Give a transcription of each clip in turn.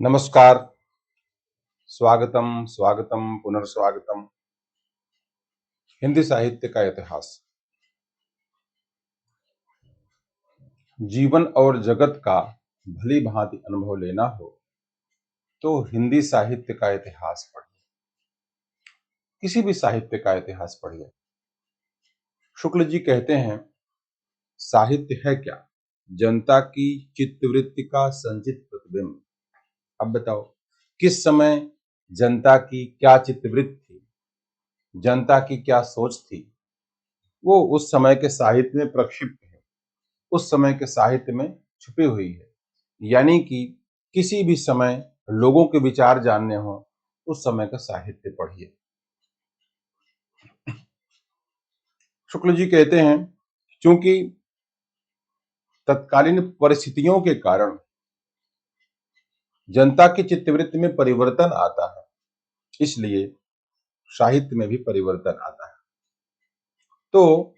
नमस्कार, स्वागतम, स्वागतम, पुनर्स्वागतम। हिंदी साहित्य का इतिहास। जीवन और जगत का भली भांति अनुभव लेना हो तो हिंदी साहित्य का इतिहास पढ़िए। किसी भी साहित्य का इतिहास पढ़िए। शुक्ल जी कहते हैं, साहित्य है क्या? जनता की चित्तवृत्ति का संचित प्रतिबिंब। अब बताओ, किस समय जनता की क्या चित्तवृत्ति थी, जनता की क्या सोच थी, वो उस समय के साहित्य में प्रक्षिप्त है, उस समय के साहित्य में छुपी हुई है। यानी कि किसी भी समय लोगों के विचार जानने हो, उस समय का साहित्य पढ़िए। शुक्ल जी कहते हैं, क्योंकि तत्कालीन परिस्थितियों के कारण जनता की चित्तवृत्ति में परिवर्तन आता है, इसलिए साहित्य में भी परिवर्तन आता है। तो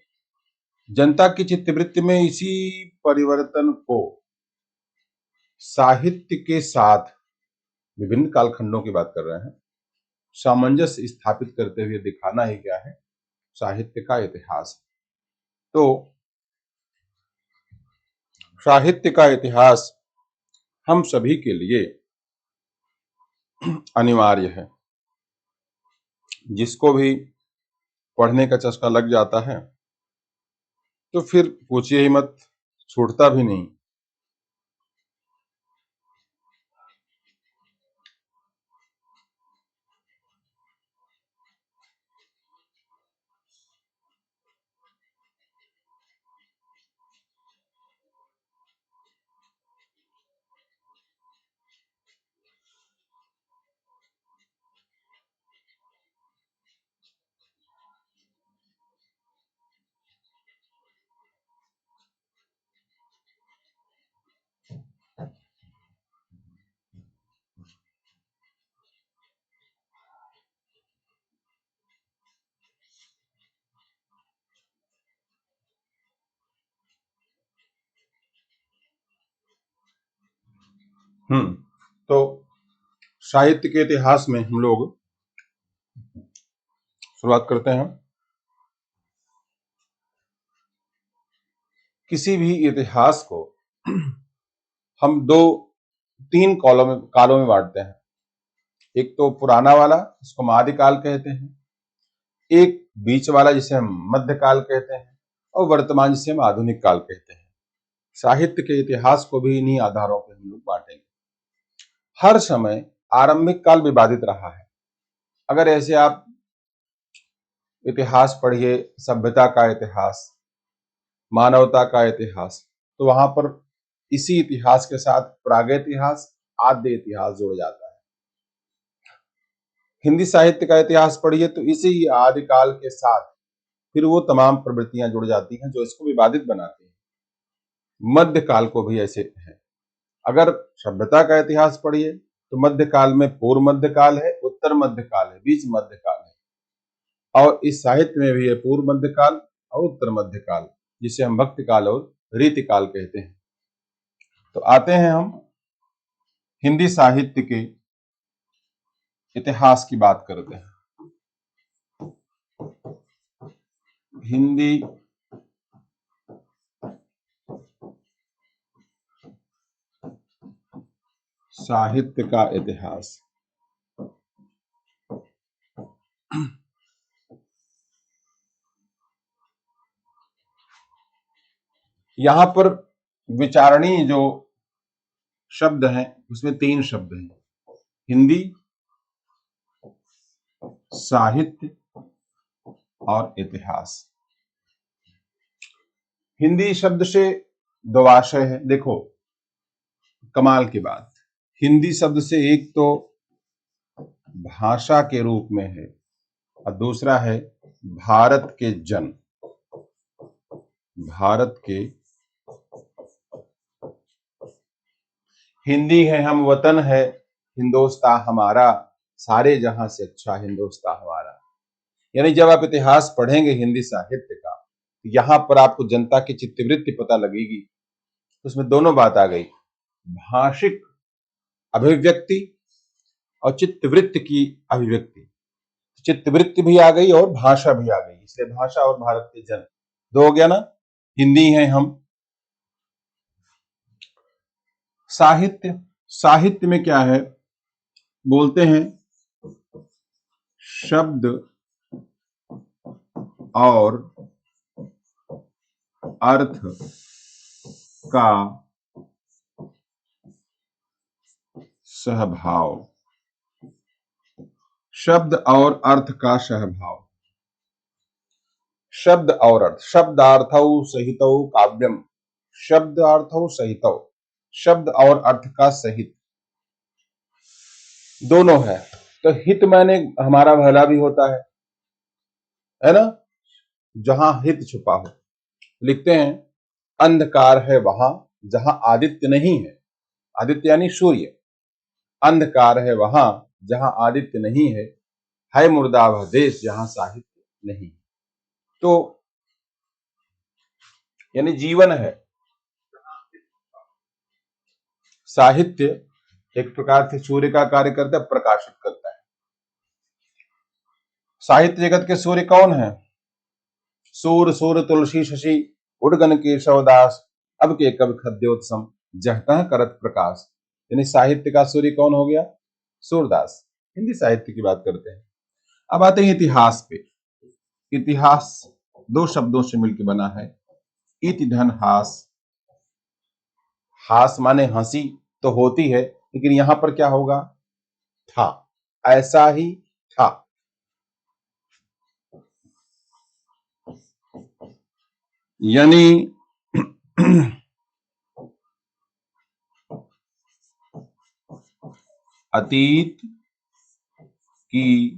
जनता की चित्तवृत्ति में इसी परिवर्तन को साहित्य के साथ, विभिन्न कालखंडों की बात कर रहे हैं, सामंजस्य स्थापित करते हुए दिखाना ही क्या है? साहित्य का इतिहास। तो साहित्य का इतिहास हम सभी के लिए अनिवार्य है। जिसको भी पढ़ने का चस्का लग जाता है तो फिर पूछिए ही मत, छूटता भी नहीं। तो साहित्य के इतिहास में हम लोग शुरुआत करते हैं। किसी भी इतिहास को हम तीन कालों में बांटते हैं। एक तो पुराना वाला, जिसको हम आदिकाल कहते हैं, एक बीच वाला जिसे हम मध्यकाल कहते हैं, और वर्तमान जिसे हम आधुनिक काल कहते हैं। साहित्य के इतिहास को भी इन्हीं आधारों पर हम लोग बांटेंगे। हर समय आरंभिक काल विवादित रहा है। अगर ऐसे आप इतिहास पढ़िए, सभ्यता का इतिहास, मानवता का इतिहास, तो वहां पर इसी इतिहास के साथ प्रागैतिहास, आद्य इतिहास जुड़ जाता है। हिंदी साहित्य का इतिहास पढ़िए तो इसी आदिकाल के साथ फिर वो तमाम प्रवृत्तियां जुड़ जाती हैं जो इसको विवादित बनाती हैं। मध्यकाल को भी ऐसे है। अगर सभ्यता का इतिहास पढ़िए तो मध्यकाल में पूर्व मध्यकाल है, उत्तर मध्यकाल है, बीच मध्यकाल है, और इस साहित्य में भी है पूर्व मध्यकाल और उत्तर मध्यकाल, जिसे हम भक्ति काल और रीति काल कहते हैं। तो आते हैं हम हिंदी साहित्य के इतिहास की बात करते हैं। हिंदी साहित्य का इतिहास। यहां पर विचारणीय जो शब्द हैं उसमें तीन शब्द हैं: हिंदी, साहित्य और इतिहास। हिंदी शब्द से दो आशय है। देखो, कमाल की बात, हिंदी शब्द से एक तो भाषा के रूप में है और दूसरा है भारत के जन, भारत के। हिंदी है हम वतन है, हिंदोस्तां हमारा, सारे जहां से अच्छा हिंदोस्तां हमारा। यानी जब आप इतिहास पढ़ेंगे हिंदी साहित्य का, तो यहां पर आपको जनता की चित्तवृत्ति पता लगेगी। उसमें दोनों बात आ गई, भाषिक अभिव्यक्ति और चित्तवृत्ति की अभिव्यक्ति। चित्तवृत्ति भी आ गई और भाषा भी आ गई, इसलिए भाषा और भारत के जन दो हो गया ना। हिंदी है हम। साहित्य, साहित्य में क्या है, बोलते हैं शब्द और अर्थ का सहभाव। शब्द और अर्थ का सहभाव। शब्द और अर्थ, शब्दार्थौ सहितौ काव्यम, शब्दार्थौ सहितौ, शब्द और अर्थ का सहित दोनों है। तो हित माने हमारा भला भी होता है ना, जहां हित छुपा हो। लिखते हैं अंधकार है वहां जहां आदित्य नहीं है, आदित्य यानी सूर्य। अंधकार है वहां जहां आदित्य नहीं है मुर्दा वह देश जहां साहित्य नहीं। तो यानी जीवन है। साहित्य एक प्रकार से सूर्य का कार्य करता है, प्रकाशित करता है। साहित्य जगत के सूर्य कौन है? सूर सूर तुलसी शशि उड़गन केशवदास, अब के कब खद्योत्सम जहता करत प्रकाश। यानी साहित्य का सूर्य कौन हो गया? सूरदास। हिंदी साहित्य की बात करते हैं। अब आते हैं इतिहास पे। इतिहास दो शब्दों से मिलकर बना है, इति धन हास। हास माने हंसी तो होती है, लेकिन यहां पर क्या होगा? था, ऐसा ही था। यानी अतीत की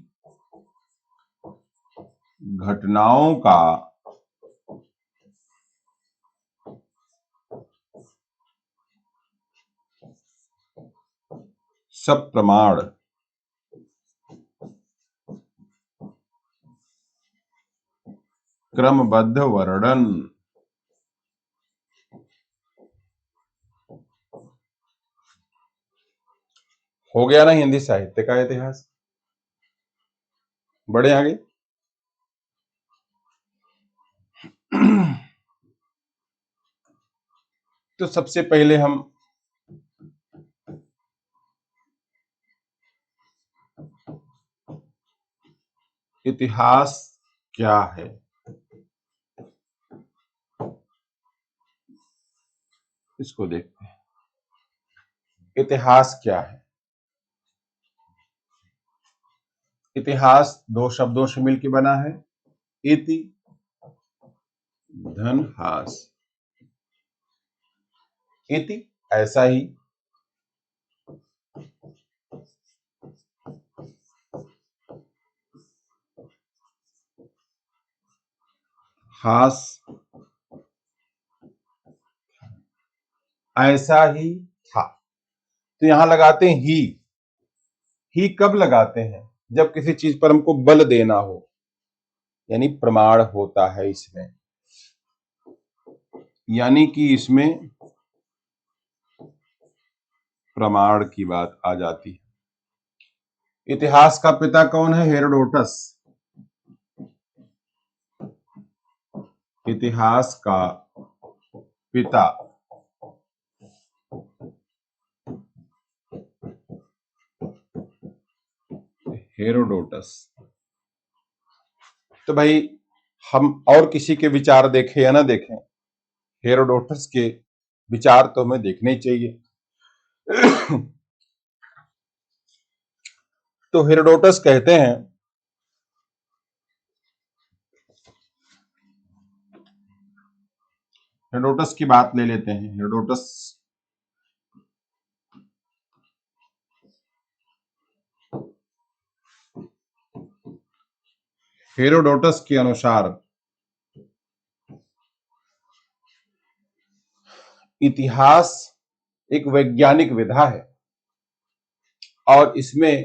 घटनाओं का सब प्रमाण क्रमबद्ध वर्णन हो गया ना हिंदी साहित्य का इतिहास। बड़े आगे। तो सबसे पहले हम इतिहास क्या है इसको देखते हैं। इतिहास क्या है? इतिहास दो शब्दों से मिलकर बना है, इति धन हास। इति ऐसा ही, हास ऐसा ही था। तो यहां लगाते हैं ही कब लगाते हैं? जब किसी चीज पर हमको बल देना हो, यानी प्रमाण होता है इसमें, यानी कि इसमें प्रमाण की बात आ जाती है। इतिहास का पिता कौन है? हेरोडोटस। इतिहास का पिता हेरोडोटस। तो भाई हम और किसी के विचार देखें या ना देखें, हेरोडोटस के विचार तो हमें देखने ही चाहिए। तो हेरोडोटस कहते हैं, हेरोडोटस की बात ले लेते हैं। हेरोडोटस के अनुसार इतिहास एक वैज्ञानिक विधा है और इसमें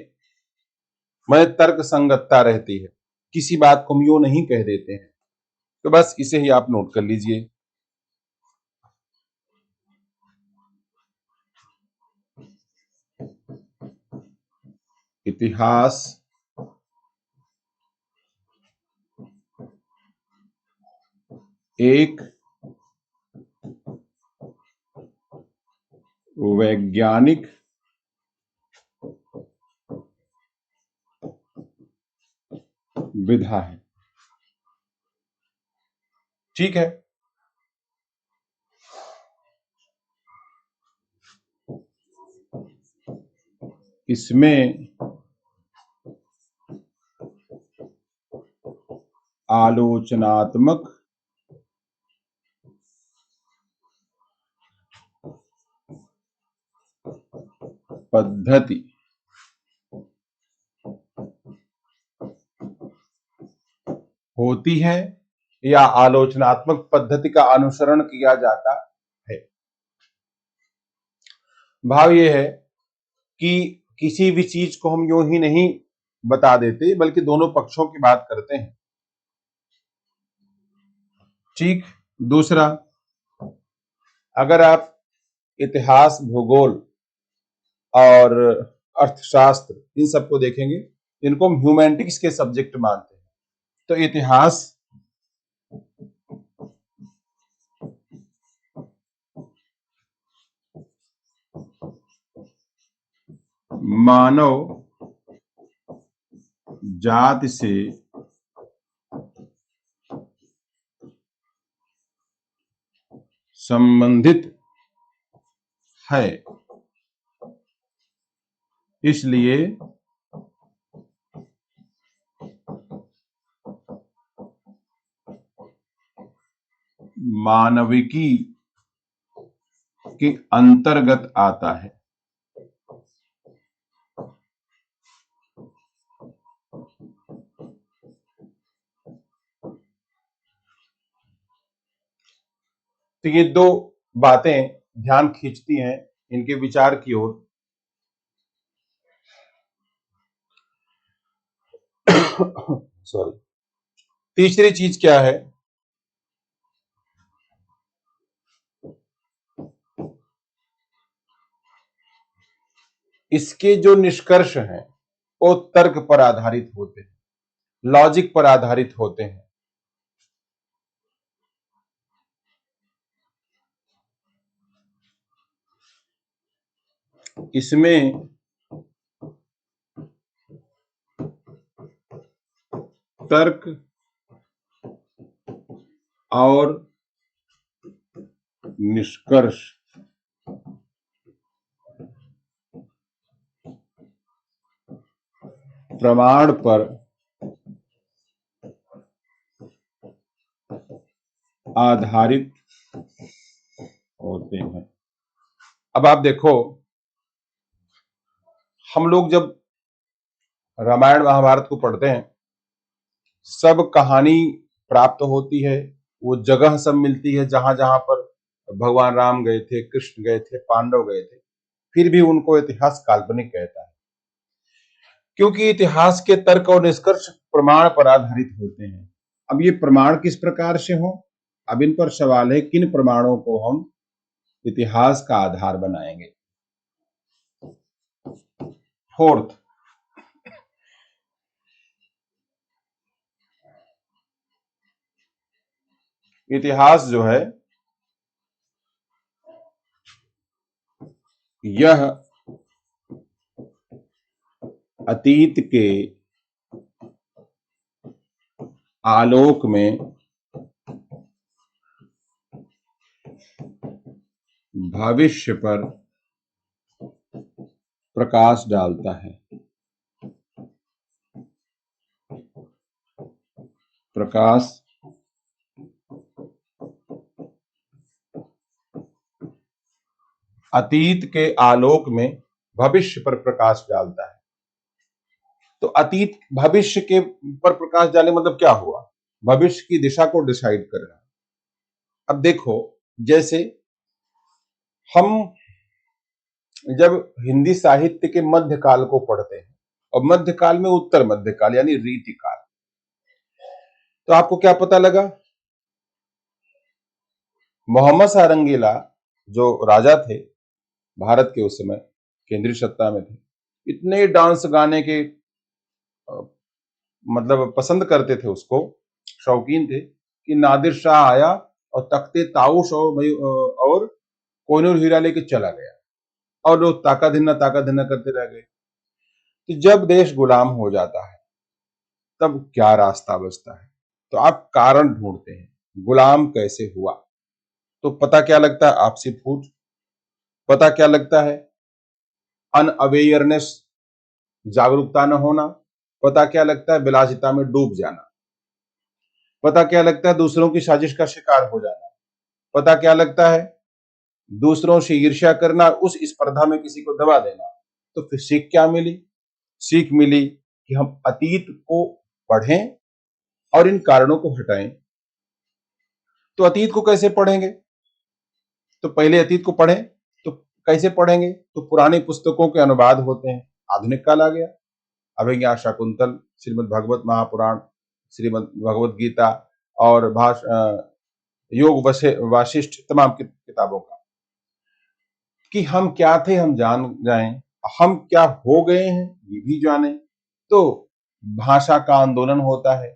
तर्क संगतता रहती है। किसी बात को हम यूं नहीं कह देते हैं। तो बस इसे ही आप नोट कर लीजिए। इतिहास एक वैज्ञानिक विधा है। ठीक है, इसमें आलोचनात्मक पद्धति होती है या आलोचनात्मक पद्धति का अनुसरण किया जाता है। भाव यह है कि किसी भी चीज को हम यूं ही नहीं बता देते, बल्कि दोनों पक्षों की बात करते हैं। ठीक। दूसरा, अगर आप इतिहास, भूगोल और अर्थशास्त्र इन सबको देखेंगे, इनको हम ह्यूमैनिटीज के सब्जेक्ट मानते हैं। तो इतिहास मानव जाति से संबंधित है, इसलिए मानविकी के अंतर्गत आता है। तो ये दो बातें ध्यान खींचती हैं इनके विचार की ओर। सॉरी। तीसरी चीज क्या है? इसके जो निष्कर्ष हैं वो तर्क पर आधारित होते हैं, लॉजिक पर आधारित होते हैं। इसमें तर्क और निष्कर्ष प्रमाण पर आधारित होते हैं। अब आप देखो, हम लोग जब रामायण महाभारत को पढ़ते हैं, सब कहानी प्राप्त होती है, वो जगह सब मिलती है जहां जहां पर भगवान राम गए थे, कृष्ण गए थे, पांडव गए थे, फिर भी उनको इतिहास काल्पनिक कहता है, क्योंकि इतिहास के तर्क और निष्कर्ष प्रमाण पर आधारित होते हैं। अब ये प्रमाण किस प्रकार से हो, अब इन पर सवाल है, किन प्रमाणों को हम इतिहास का आधार बनाएंगे। फोर्थ, इतिहास जो है यह अतीत के आलोक में भविष्य पर प्रकाश डालता है। प्रकाश अतीत के आलोक में भविष्य पर प्रकाश डालता है। तो अतीत भविष्य के पर प्रकाश डाले मतलब क्या हुआ? भविष्य की दिशा को डिसाइड करना। अब देखो, जैसे हम जब हिंदी साहित्य के मध्यकाल को पढ़ते हैं, और मध्यकाल में उत्तर मध्यकाल यानी रीतिकाल, तो आपको क्या पता लगा? मोहम्मद सारंगीला जो राजा थे भारत के, उस समय केंद्रीय सत्ता में थे, इतने डांस गाने के अ, मतलब पसंद करते थे उसको, शौकीन थे कि नादिर शाह आया और तख्ते ताऊस और कोहिनूर हीरा लेके चला गया और लोग ताका धिन्ना करते रह गए। तो जब देश गुलाम हो जाता है तब क्या रास्ता बचता है? तो आप कारण ढूंढते हैं, गुलाम कैसे हुआ? तो पता क्या लगता है? आपसी फूट। पता क्या लगता है? अनअवेयरनेस, जागरूकता न होना। पता क्या लगता है? विलासिता में डूब जाना। पता क्या लगता है? दूसरों की साजिश का शिकार हो जाना। पता क्या लगता है? दूसरों से ईर्ष्या करना, उस स्पर्धा में किसी को दबा देना। तो फिर सीख क्या मिली? सीख मिली कि हम अतीत को पढ़ें और इन कारणों को हटाएं। तो अतीत को कैसे पढ़ेंगे? तो पहले अतीत को पढ़ें। तो कैसे पढ़ेंगे? तो पुरानी पुस्तकों के अनुवाद होते हैं। आधुनिक काल आ गया, अभिज्ञान शाकुंतल, श्रीमद् भागवत महापुराण, श्रीमद् भगवत गीता और योग वाशिष्ठ, तमाम किताबों का कि हम क्या थे हम जान जाएं, हम क्या हो गए हैं ये भी जानें। तो भाषा का आंदोलन होता है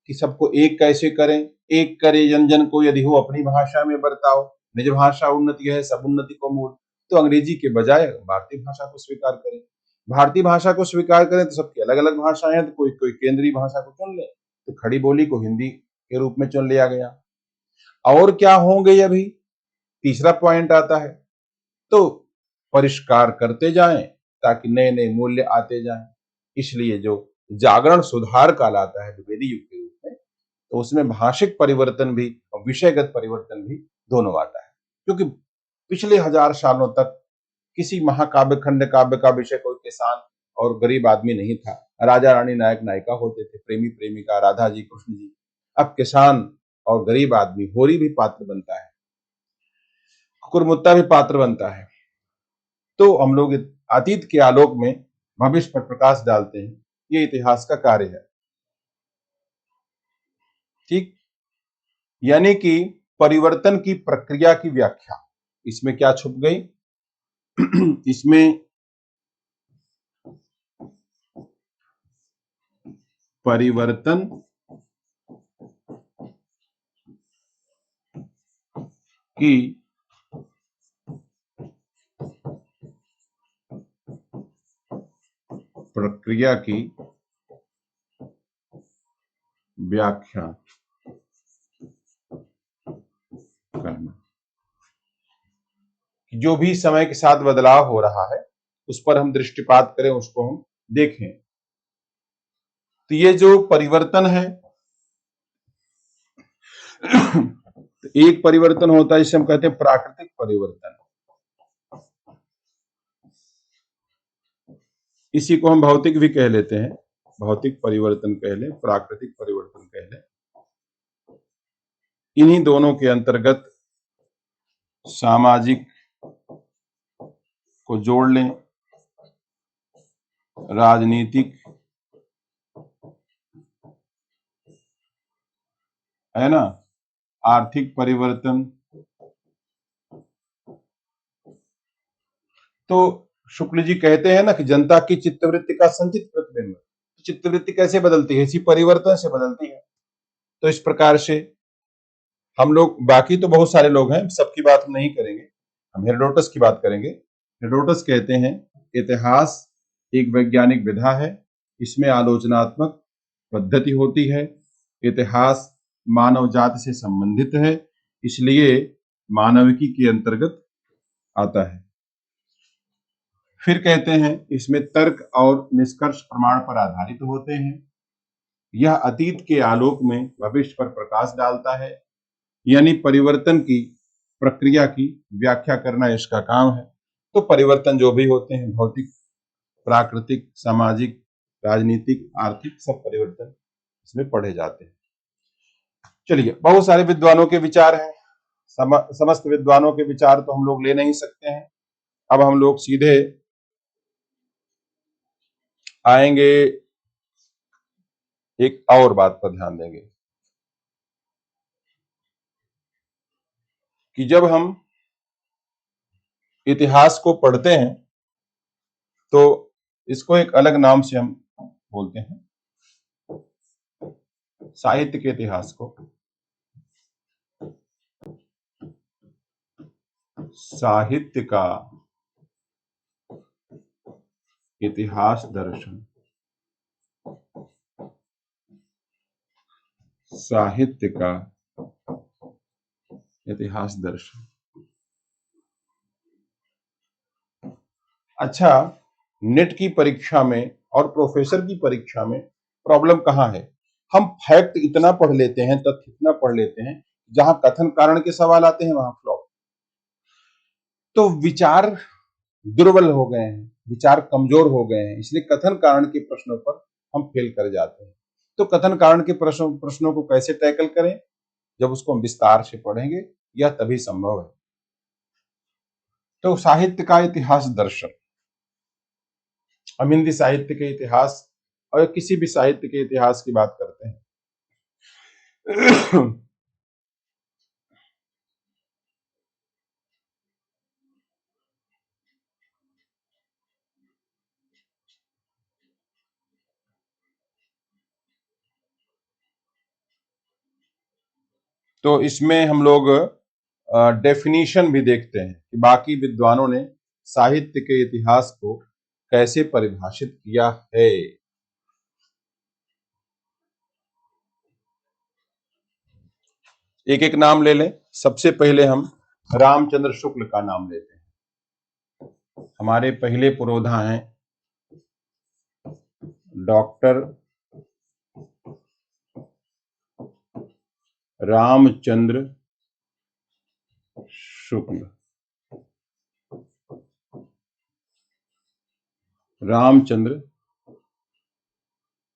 कि सबको एक कैसे करें। एक करे जन जन को यदि हो अपनी भाषा में बरताओ, निज भाषा उन्नति है सब उन्नति को मूल। तो अंग्रेजी के बजाय भारतीय भाषा को स्वीकार करें। भारतीय भाषा को स्वीकार करें तो सबकी अलग अलग भाषाएं हैं, तो कोई कोई केंद्रीय भाषा को चुन ले। तो खड़ी बोली को हिंदी के रूप में चुन लिया गया। और क्या होंगे? अभी तीसरा पॉइंट आता है। तो परिष्कार करते जाएं ताकि नए नए मूल्य आते जाएं। इसलिए जो जागरण सुधार काल आता है द्विवेदी युग के रूप में, तो उसमें भाषिक परिवर्तन भी और विषयगत परिवर्तन भी दोनों आता है। क्योंकि पिछले 1000 सालों तक किसी महाकाव्य खंड काव्य का विषय कोई किसान और गरीब आदमी नहीं था। राजा रानी नायक नायिका होते थे, प्रेमी प्रेमिका, राधा जी कृष्ण जी। अब किसान और गरीब आदमी, होरी भी पात्र बनता है, कुकुरमुत्ता भी पात्र बनता है। तो हम लोग अतीत के आलोक में भविष्य पर प्रकाश डालते हैं। ये इतिहास का कार्य है। ठीक। यानी कि परिवर्तन की प्रक्रिया की व्याख्या इसमें क्या छुप गई? इसमें परिवर्तन की प्रक्रिया की व्याख्या करना, जो भी समय के साथ बदलाव हो रहा है उस पर हम दृष्टिपात करें, उसको हम देखें। तो ये जो परिवर्तन है, तो एक परिवर्तन होता है जिसे हम कहते हैं प्राकृतिक परिवर्तन। इसी को हम भौतिक भी कह लेते हैं, भौतिक परिवर्तन कह लें, प्राकृतिक परिवर्तन कह लें। इन्हीं दोनों के अंतर्गत सामाजिक को जोड़ लें, राजनीतिक, है ना, आर्थिक परिवर्तन। तो शुक्ल जी कहते हैं ना कि जनता की चित्तवृत्ति का संचित प्रतिबिंब। चित्तवृत्ति कैसे बदलती है? इसी परिवर्तन से बदलती है। तो इस प्रकार से हम लोग, बाकी तो बहुत सारे लोग हैं, सबकी बात हम नहीं करेंगे, हम हेरोडोटस की बात करेंगे। हेरोडोटस कहते हैं इतिहास एक वैज्ञानिक विधा है, इसमें आलोचनात्मक पद्धति होती है। इतिहास मानव जाति से संबंधित है, इसलिए मानविकी के अंतर्गत आता है। फिर कहते हैं इसमें तर्क और निष्कर्ष प्रमाण पर आधारित होते हैं। यह अतीत के आलोक में भविष्य पर प्रकाश डालता है। यानी परिवर्तन की प्रक्रिया की व्याख्या करना इसका काम है। तो परिवर्तन जो भी होते हैं, भौतिक, प्राकृतिक, सामाजिक, राजनीतिक, आर्थिक, सब परिवर्तन इसमें पढ़े जाते हैं। चलिए, बहुत सारे विद्वानों के विचार हैं, समस्त विद्वानों के विचार तो हम लोग ले नहीं सकते हैं। अब हम लोग सीधे आएंगे, एक और बात पर ध्यान देंगे कि जब हम इतिहास को पढ़ते हैं तो इसको एक अलग नाम से हम बोलते हैं, साहित्य के इतिहास को साहित्य का इतिहास दर्शन, साहित्य का इतिहास दर्शन। अच्छा, नेट की परीक्षा में और प्रोफेसर की परीक्षा में प्रॉब्लम कहाँ है? हम फैक्ट इतना पढ़ लेते हैं, तथ्य इतना पढ़ लेते हैं, जहां कथन कारण के सवाल आते हैं वहां फ्लॉप। तो विचार दुर्बल हो गए हैं, विचार कमजोर हो गए हैं, इसलिए कथन कारण के प्रश्नों पर हम फेल कर जाते हैं। तो कथन कारण के प्रश्नों को कैसे टैकल करें? जब उसको हम विस्तार से पढ़ेंगे, यह तभी संभव है। तो साहित्य का इतिहास दर्शन, हम हिंदी साहित्य के इतिहास और किसी भी साहित्य के इतिहास की बात करते हैं तो इसमें हम लोग डेफिनीशन भी देखते हैं कि बाकी विद्वानों ने साहित्य के इतिहास को कैसे परिभाषित किया है। एक एक नाम ले लें। सबसे पहले हम रामचंद्र शुक्ल का नाम लेते हैं। हमारे पहले पुरोधा हैं डॉक्टर रामचंद्र शुक्ल। रामचंद्र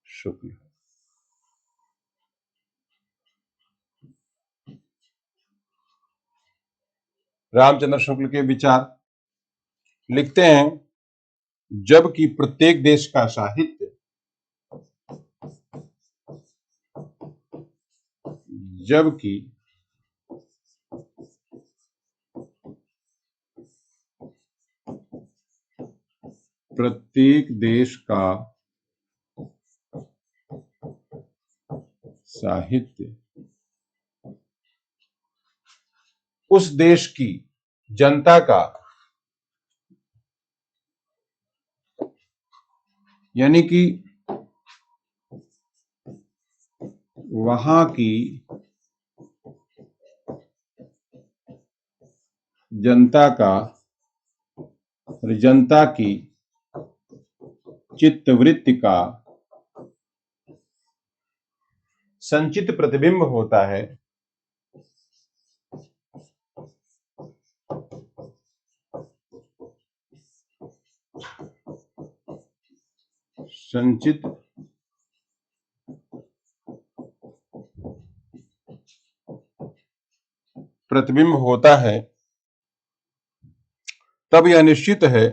शुक्ल, रामचंद्र शुक्ल के विचार लिखते हैं, जबकि प्रत्येक देश का साहित्य, जबकि प्रत्येक देश का साहित्य उस देश की जनता का, यानी कि वहां की जनता का, जनता की चित्तवृत्ति का संचित प्रतिबिंब होता है। संचित प्रतिबिंब होता है, तब यह निश्चित है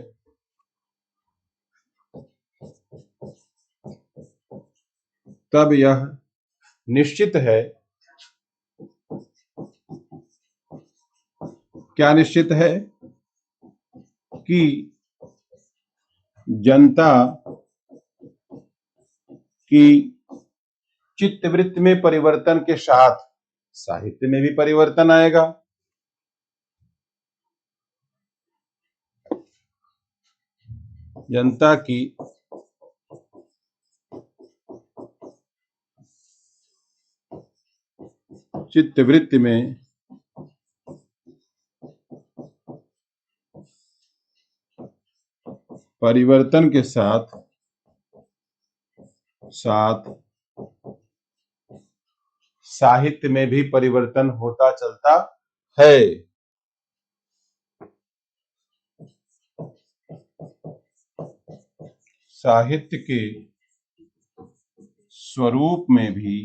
तब यह निश्चित है, क्या निश्चित है कि जनता की चित्तवृत्ति में परिवर्तन के साथ साहित्य में भी परिवर्तन आएगा। जनता की चित्तवृत्ति में परिवर्तन के साथ साथ साहित्य में भी परिवर्तन होता चलता है। साहित्य के स्वरूप में भी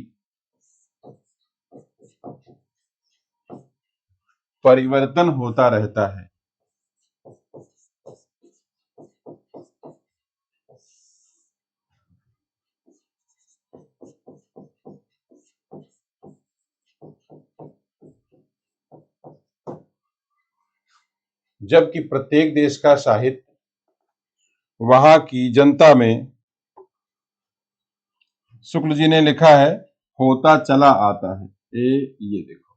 परिवर्तन होता रहता है। जबकि प्रत्येक देश का साहित्य वहां की जनता में, शुक्ल जी ने लिखा है होता चला आता है। ये देखो,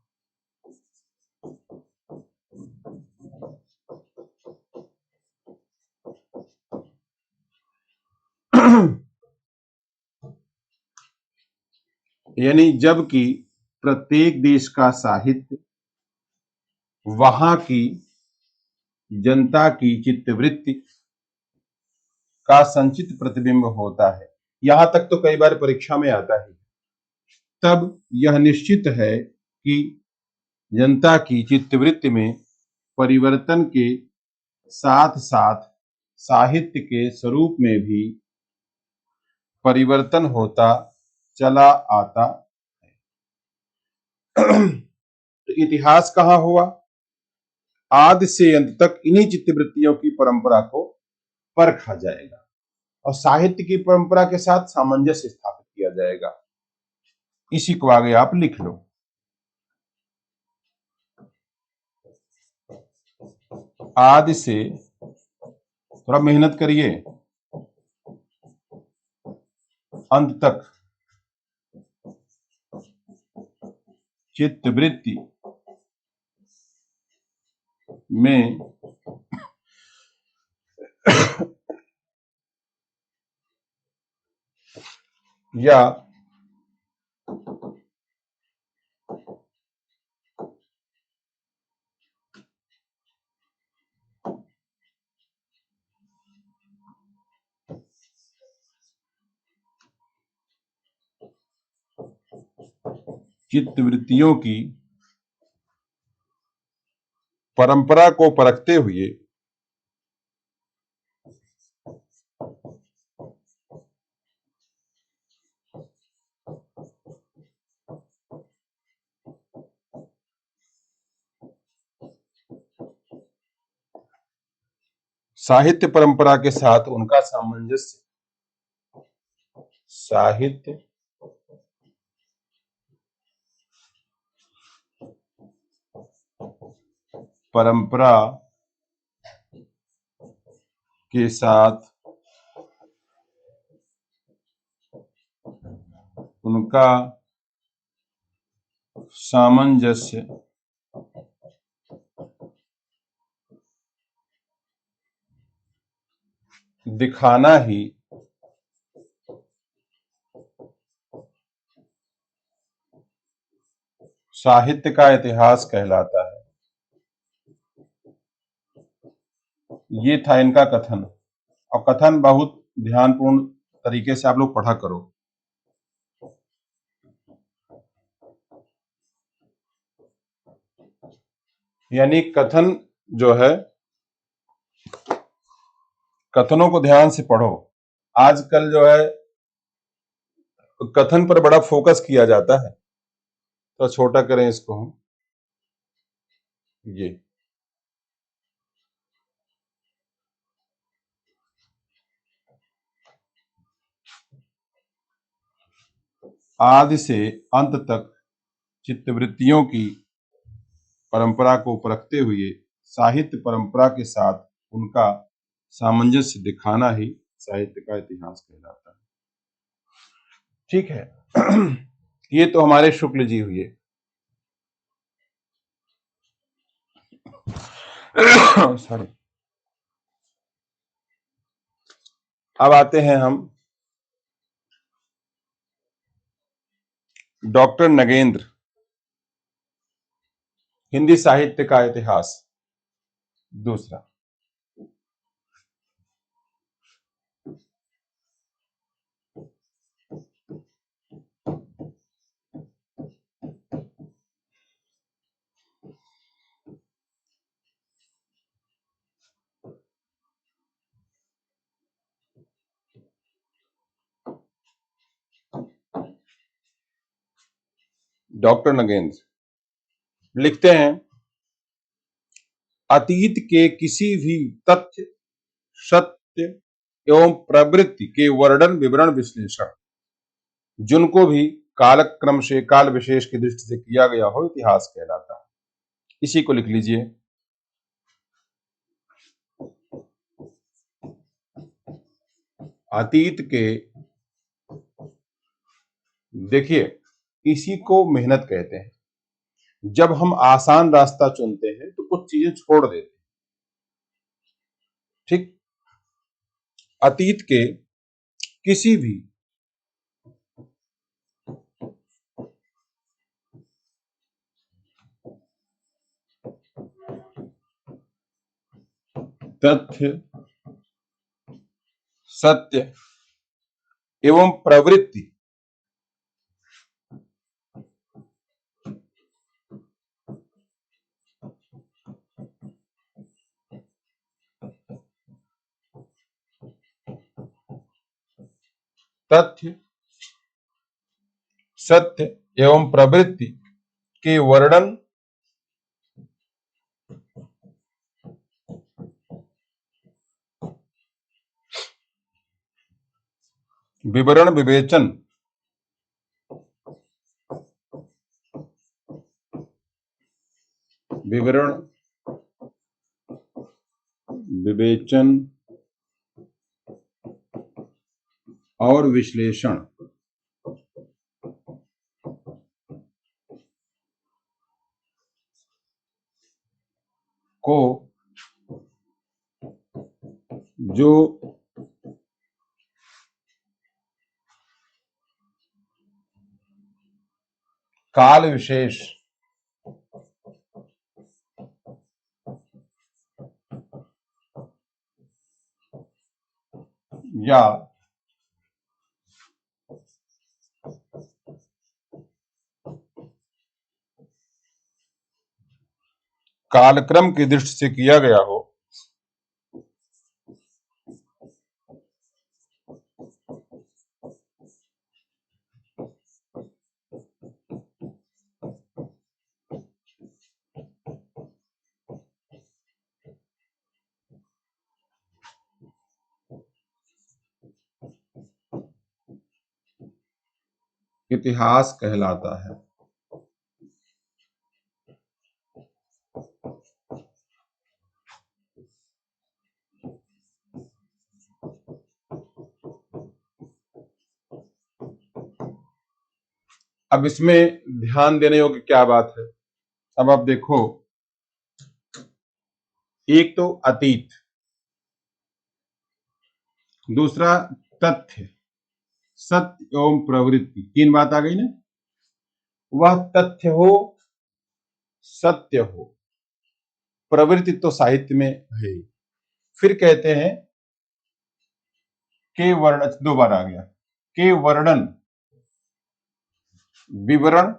यानी जबकि प्रत्येक देश का साहित्य वहां की जनता की चित्तवृत्ति का संचित प्रतिबिंब होता है। यहां तक तो कई बार परीक्षा में आता है। तब यह निश्चित है कि जनता की चित्तवृत्ति में परिवर्तन के साथ साथ साहित्य के स्वरूप में भी परिवर्तन होता चला आता है। तो इतिहास कहाँ हुआ? आदि से अंत तक इन्हीं चित्तवृत्तियों की परंपरा को परखा जाएगा और साहित्य की परंपरा के साथ सामंजस्य स्थापित किया जाएगा। इसी को आगे आप लिख लो। आदि से, थोड़ा मेहनत करिए, अंत तक चित्तवृत्ति में या चित्तवृत्तियों की परंपरा को परखते हुए साहित्य परंपरा के साथ उनका सामंजस्य, साहित्य परंपरा के साथ उनका सामंजस्य दिखाना ही साहित्य का इतिहास कहलाता है। ये था इनका कथन, और कथन बहुत ध्यानपूर्ण तरीके से आप लोग पढ़ा करो। यानी कथन जो है, कथनों को ध्यान से पढ़ो। आजकल जो है कथन पर बड़ा फोकस किया जाता है, तो छोटा करें इसको हम। ये आदि से अंत तक चित्तवृत्तियों की परंपरा को परखते हुए साहित्य परंपरा के साथ उनका सामंजस्य दिखाना ही साहित्य का इतिहास कहलाता है। ठीक है। ये तो हमारे शुक्ल जी हुए। सॉरी। अब आते हैं हम डॉक्टर नगेंद्र, हिंदी साहित्य का इतिहास दूसरा। डॉक्टर नगेंद्र लिखते हैं, अतीत के किसी भी तथ्य, सत्य एवं प्रवृत्ति के वर्णन, विवरण, विश्लेषण जिनको भी कालक्रम से, काल विशेष की दृष्टि से किया गया हो, इतिहास कहलाता है। इसी को लिख लीजिए। अतीत के, देखिए, इसी को मेहनत कहते हैं। जब हम आसान रास्ता चुनते हैं तो कुछ चीजें छोड़ देते हैं। ठीक, अतीत के किसी भी तथ्य, सत्य एवं प्रवृत्ति तथ्य, सत्य एवं प्रवृत्ति के वर्णन, विवरण, विवेचन, विवरण, विवेचन और विश्लेषण को जो काल विशेष या कालक्रम की दृष्टि से किया गया हो, इतिहास कहलाता है। अब इसमें ध्यान देने योग्य क्या बात है? अब आप देखो, एक तो अतीत, दूसरा तथ्य, सत्य एवं प्रवृत्ति, तीन बात आ गई ना। वह तथ्य हो, सत्य हो, प्रवृत्ति तो साहित्य में है ही। फिर कहते हैं के वर्ण, दो बार आ गया, के वर्णन, विवरण,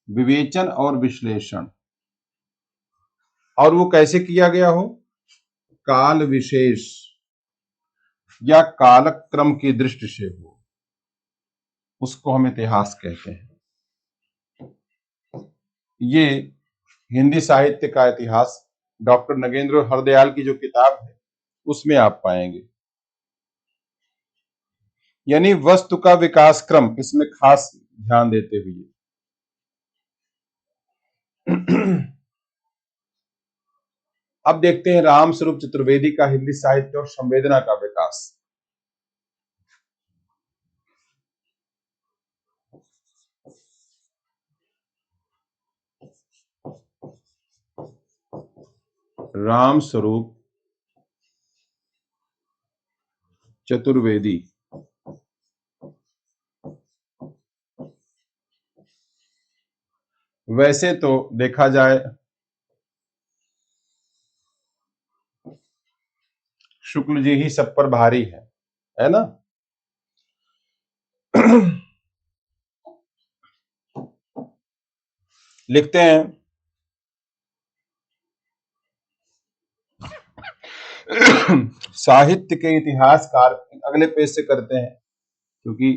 विवेचन और विश्लेषण, और वो कैसे किया गया हो? काल विशेष या कालक्रम की दृष्टि से हो, उसको हम इतिहास कहते हैं। ये हिंदी साहित्य का इतिहास डॉक्टर नगेंद्र हरदयाल की जो किताब है उसमें आप पाएंगे। यानी वस्तु का विकास क्रम इसमें खास ध्यान देते हुए। अब देखते हैं राम स्वरूप चतुर्वेदी का हिंदी साहित्य और संवेदना का विकास। राम स्वरूप चतुर्वेदी वैसे तो देखा जाए शुक्ल जी ही सब पर भारी है ना। लिखते हैं, साहित्य के इतिहासकार, अगले पेज से करते हैं क्योंकि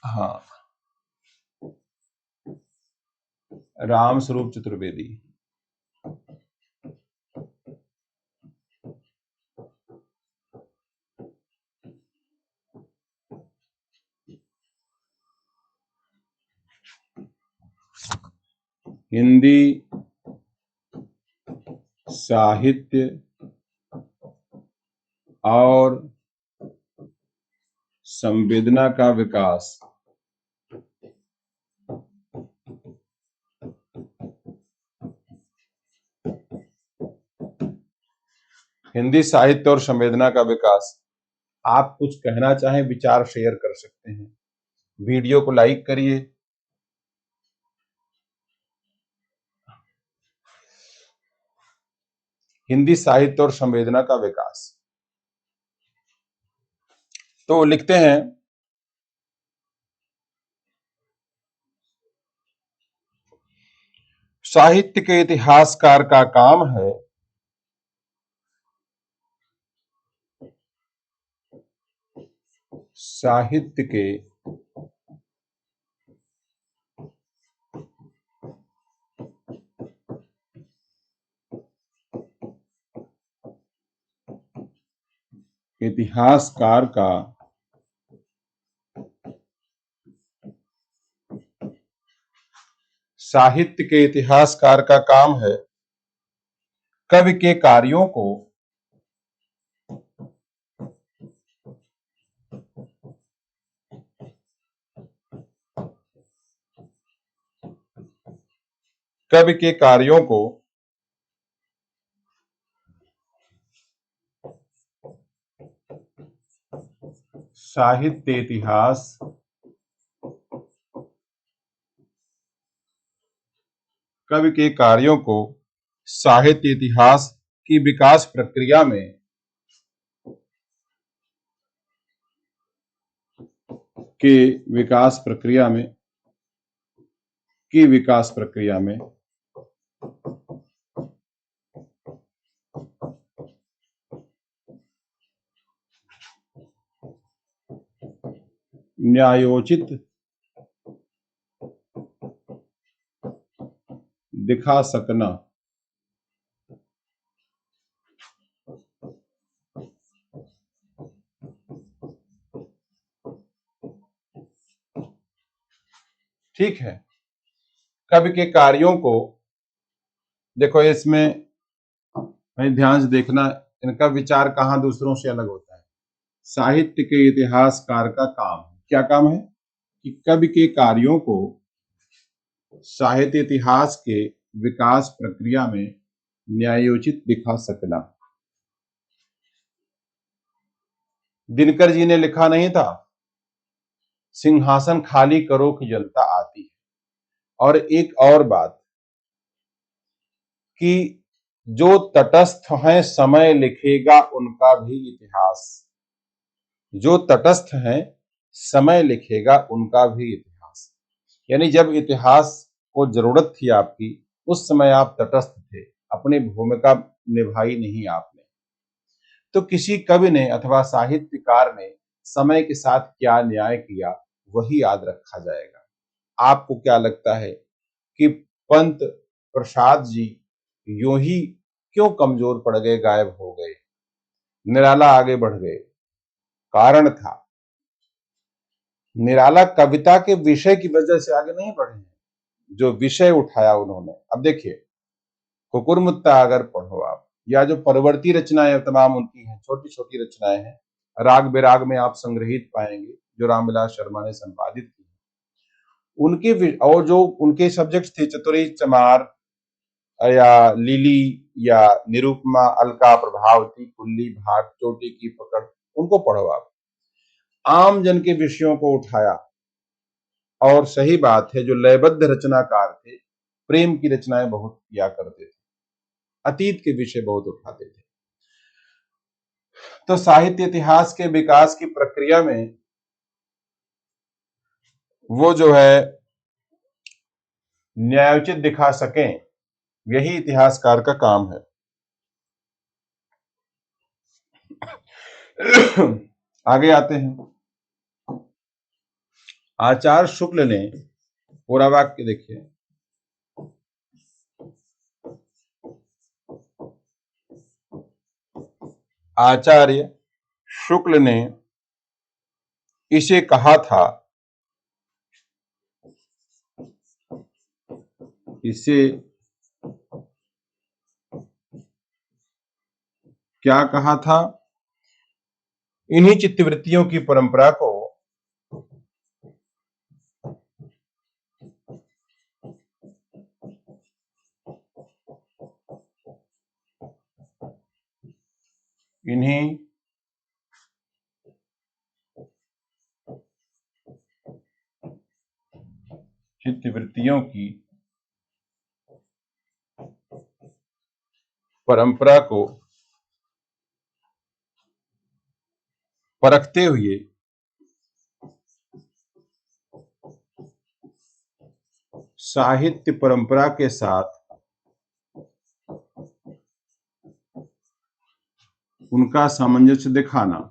हाँ, राम स्वरूप चतुर्वेदी, हिंदी साहित्य और संवेदना का विकास हिंदी साहित्य और संवेदना का विकास। आप कुछ कहना चाहें, विचार शेयर कर सकते हैं। वीडियो को लाइक करिए। हिंदी साहित्य और संवेदना का विकास, तो लिखते हैं, साहित्य के इतिहासकार का काम है साहित्य के इतिहासकार का साहित्य के इतिहासकार का काम है कवि के कार्यों को कवि के कार्यों को साहित्य इतिहास कवि के कार्यों को साहित्य इतिहास की विकास प्रक्रिया में के विकास प्रक्रिया में की विकास प्रक्रिया में न्यायोचित दिखा सकना ठीक है। कवि के कार्यों को देखो, इसमें ध्यान से देखना, इनका विचार कहाँ दूसरों से अलग होता है। साहित्य के इतिहासकार का काम, क्या काम है कि कवि के कार्यों को साहित्य इतिहास के विकास प्रक्रिया में न्यायोचित दिखा सकना। दिनकर जी ने लिखा नहीं था, सिंहासन खाली करो कि जनता आती है। और एक और बात कि जो तटस्थ हैं समय लिखेगा उनका भी इतिहास। जो तटस्थ हैं समय लिखेगा उनका भी इतिहास। यानी जब इतिहास को जरूरत थी आपकी, उस समय आप तटस्थ थे, अपनी भूमिका निभाई नहीं आपने। तो किसी कवि ने अथवा साहित्यकार ने समय के साथ क्या न्याय किया, वही याद रखा जाएगा। आपको क्या लगता है कि पंत प्रसाद जी यूं ही क्यों कमजोर पड़ गए, गायब हो गए? निराला आगे बढ़ गए, कारण था, निराला कविता के विषय की वजह से आगे नहीं बढ़े हैं, जो विषय उठाया उन्होंने। अब देखिए, कुकुरमुत्ता अगर पढ़ो आप, या जो परवर्ती रचनाएं तमाम उनकी हैं, छोटी छोटी रचनाएं हैं, राग बेराग में आप संग्रहित पाएंगे, जो रामविलास शर्मा ने संपादित की। उनके और जो उनके सब्जेक्ट्स थे, चतुरी चमार या लिली या निरुपमा, अलका प्रभावती, कुल्ली भाट, चोटी की पकड़, उनको पढ़ो आप। आम जन के विषयों को उठाया। और सही बात है, जो लयबद्ध रचनाकार थे, प्रेम की रचनाएं बहुत किया करते थे, अतीत के विषय बहुत उठाते थे। तो साहित्य इतिहास के विकास की प्रक्रिया में वो जो है न्यायोचित दिखा सकें, यही इतिहासकार का काम है। आगे आते हैं। आचार्य शुक्ल ने, पूरा वाक्य देखिए, आचार्य शुक्ल ने इसे कहा था, इसे क्या कहा था? इन्हीं चित्तवृत्तियों की परंपरा को इन्हीं चित्तवृत्तियों की परंपरा को परखते हुए साहित्य परंपरा के साथ उनका सामंजस्य दिखाना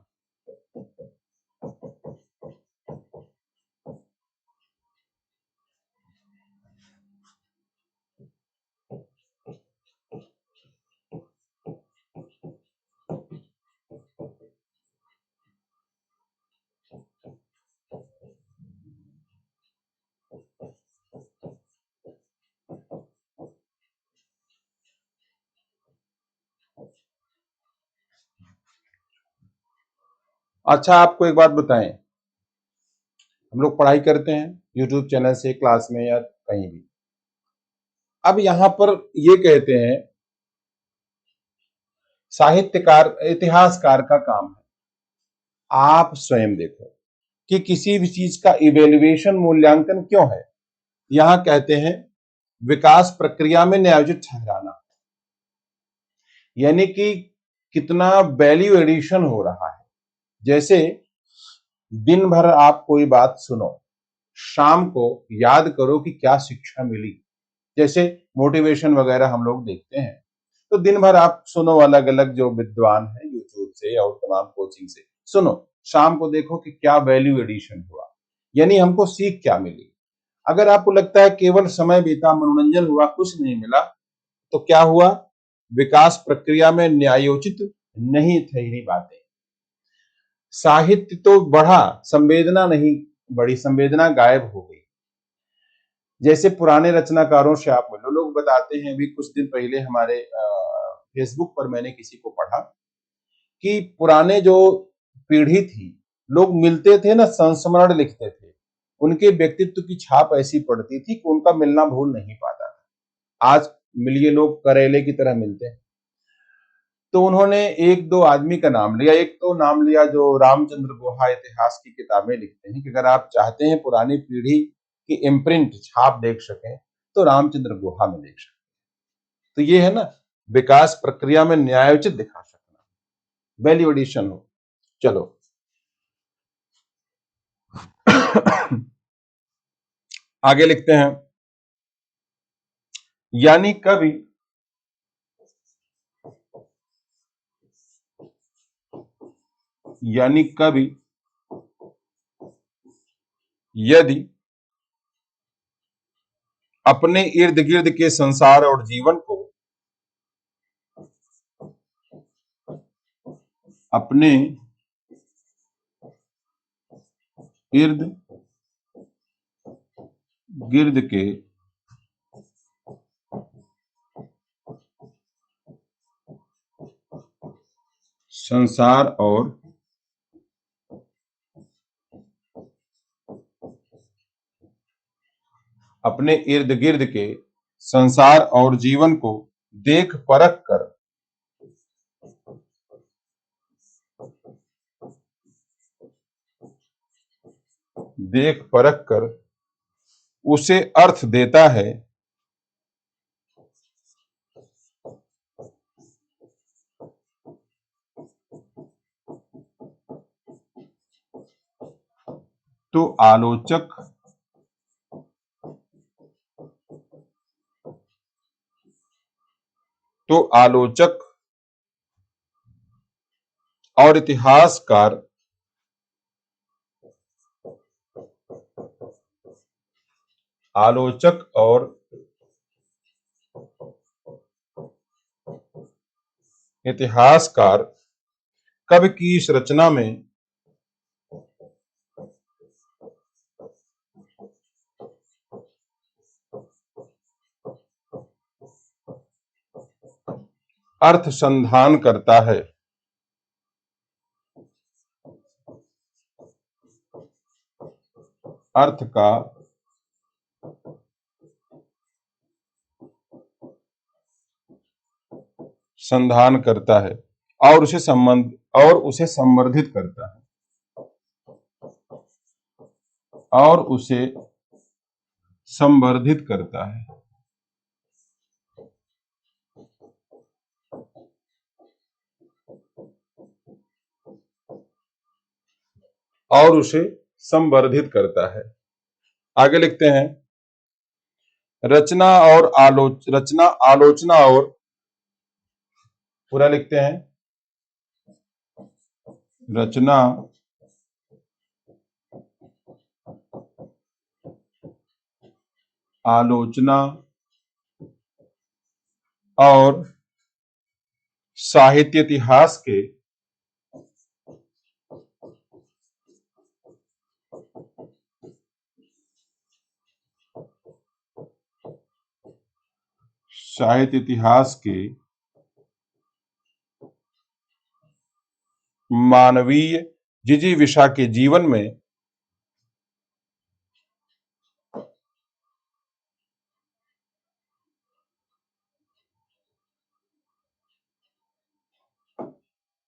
अच्छा, आपको एक बात बताएं, हम लोग पढ़ाई करते हैं यूट्यूब चैनल से, क्लास में या कहीं भी। अब यहां पर ये कहते हैं साहित्यकार इतिहासकार का काम है, आप स्वयं देखो कि किसी भी चीज का इवेल्युएशन मूल्यांकन क्यों है। यहां कहते हैं विकास प्रक्रिया में न्यायोचित ठहराना, यानी कि कितना वैल्यू एडिशन हो रहा है। जैसे दिन भर आप कोई बात सुनो, शाम को याद करो कि क्या शिक्षा मिली। जैसे मोटिवेशन वगैरह हम लोग देखते हैं, तो दिन भर आप सुनो, अलग अलग जो विद्वान है यूट्यूब से और तमाम कोचिंग से सुनो, शाम को देखो कि क्या वैल्यू एडिशन हुआ, यानी हमको सीख क्या मिली। अगर आपको लगता है केवल समय बीता, मनोरंजन हुआ, कुछ नहीं मिला, तो क्या हुआ, विकास प्रक्रिया में न्यायोचित नहीं ठहरी बातें। साहित्य तो बढ़ा, संवेदना नहीं बढ़ी, संवेदना गायब हो गई। जैसे पुराने रचनाकारों से आप मिलो, लोग बताते हैं, अभी कुछ दिन पहले हमारे फेसबुक पर मैंने किसी को पढ़ा कि पुराने जो पीढ़ी थी, लोग मिलते थे ना, संस्मरण लिखते थे, उनके व्यक्तित्व की छाप ऐसी पड़ती थी कि उनका मिलना भूल नहीं पाता था। आज मिलिए लोग करेले की तरह मिलते हैं। तो उन्होंने एक दो आदमी का नाम लिया, एक तो नाम लिया जो रामचंद्र गुहा इतिहास की किताबें लिखते हैं कि अगर आप चाहते हैं पुरानी पीढ़ी की इम्प्रिंट छाप देख सकें, तो रामचंद्र गुहा में देख सकते। तो ये है ना, विकास प्रक्रिया में न्यायोचित दिखा सकना, वैल्यू एडिशन हो। चलो आगे लिखते हैं, यानी कवि यानी कवि यदि अपने इर्द गिर्द के संसार और जीवन को अपने इर्द गिर्द के संसार और अपने इर्द गिर्द के संसार और जीवन को देख परख कर उसे अर्थ देता है, तो आलोचक आलोचक और इतिहासकार आलोचक और इतिहासकार कवि की इस रचना में अर्थ संधान करता है। अर्थ का संधान करता है और उसे संवर्धित करता है और उसे संवर्धित करता है और उसे संवर्धित करता है। आगे लिखते हैं, रचना आलोचना और पूरा लिखते हैं, रचना आलोचना और साहित्य इतिहास के मानवीय जिजीविषा के जीवन में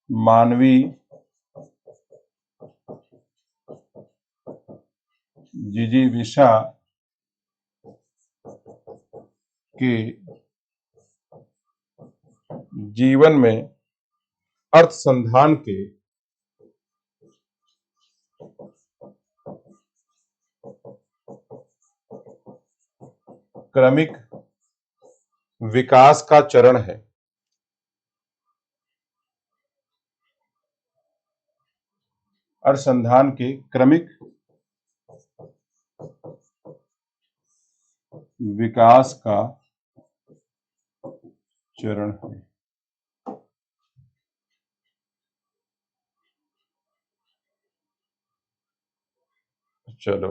मानवीय जिजीविषा के जीवन में अर्थ संधान के क्रमिक विकास का चरण है। अनुसंधान के क्रमिक विकास का चरण है। चलो,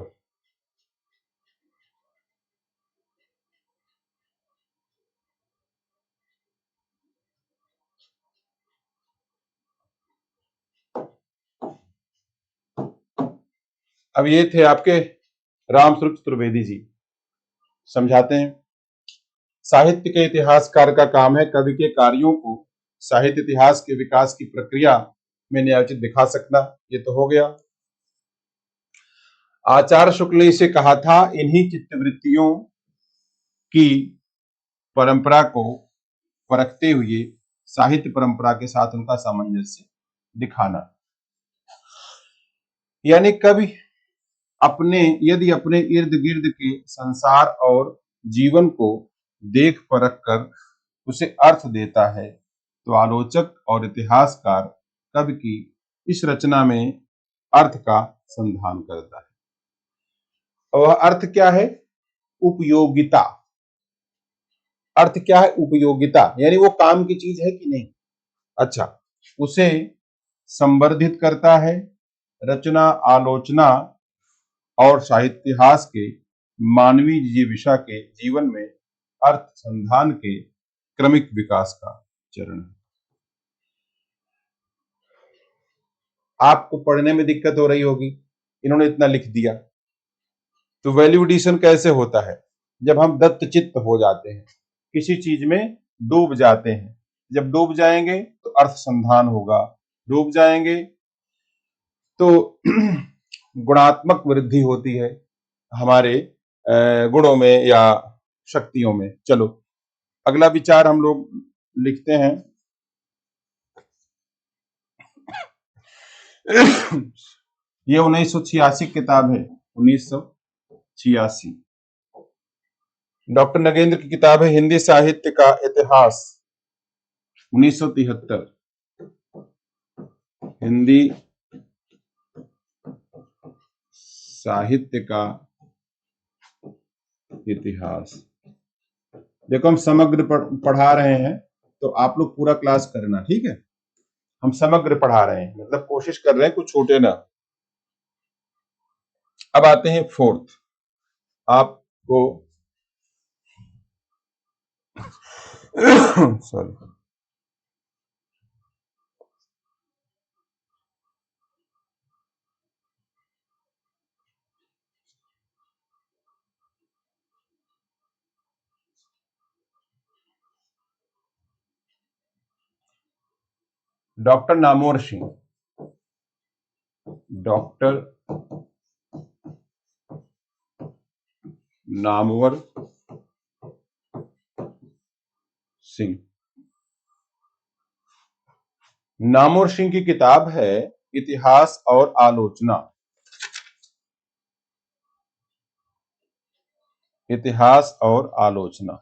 अब ये थे आपके रामस्वरूप चतुर्वेदी जी। समझाते हैं, साहित्य के इतिहासकार का काम है कवि के कार्यों को साहित्य इतिहास के विकास की प्रक्रिया में न्यायोचित दिखा सकना। ये तो हो गया। आचार्य शुक्ल ने इसे कहा था, इन्हीं चित्तवृत्तियों की परंपरा को परखते हुए साहित्य परंपरा के साथ उनका सामंजस्य दिखाना। यानी कवि यदि अपने इर्द गिर्द के संसार और जीवन को देख परख कर उसे अर्थ देता है, तो आलोचक और इतिहासकार कवि की इस रचना में अर्थ का संधान करता है। और अर्थ क्या है? उपयोगिता। अर्थ क्या है? उपयोगिता, यानी वो काम की चीज है कि नहीं। अच्छा, उसे संवर्धित करता है। रचना आलोचना और साहित्य इतिहास के मानवीय जिजीविषा के जीवन में अर्थ संधान के क्रमिक विकास का चरण है। आपको पढ़ने में दिक्कत हो रही होगी, इन्होंने इतना लिख दिया। तो वैल्यू एडिशन कैसे होता है? जब हम दत्तचित्त हो जाते हैं, किसी चीज में डूब जाते हैं। जब डूब जाएंगे तो अर्थ संधान होगा, डूब जाएंगे तो गुणात्मक वृद्धि होती है हमारे गुणों में या शक्तियों में। चलो, अगला विचार हम लोग लिखते हैं। ये 1986 किताब है, 1986। डॉक्टर नगेंद्र की किताब है हिंदी साहित्य का इतिहास, 1973। हिंदी साहित्य का इतिहास। देखो, हम समग्र पढ़ा रहे हैं, तो आप लोग पूरा क्लास करना, ठीक है। हम समग्र पढ़ा रहे हैं, मतलब कोशिश कर रहे हैं कुछ छूटे ना। अब आते हैं फोर्थ। आपको sorry, doctor Namvar Singh, doctor Namvar Singh. Namvar Singh की किताब है इतिहास और आलोचना। इतिहास और आलोचना।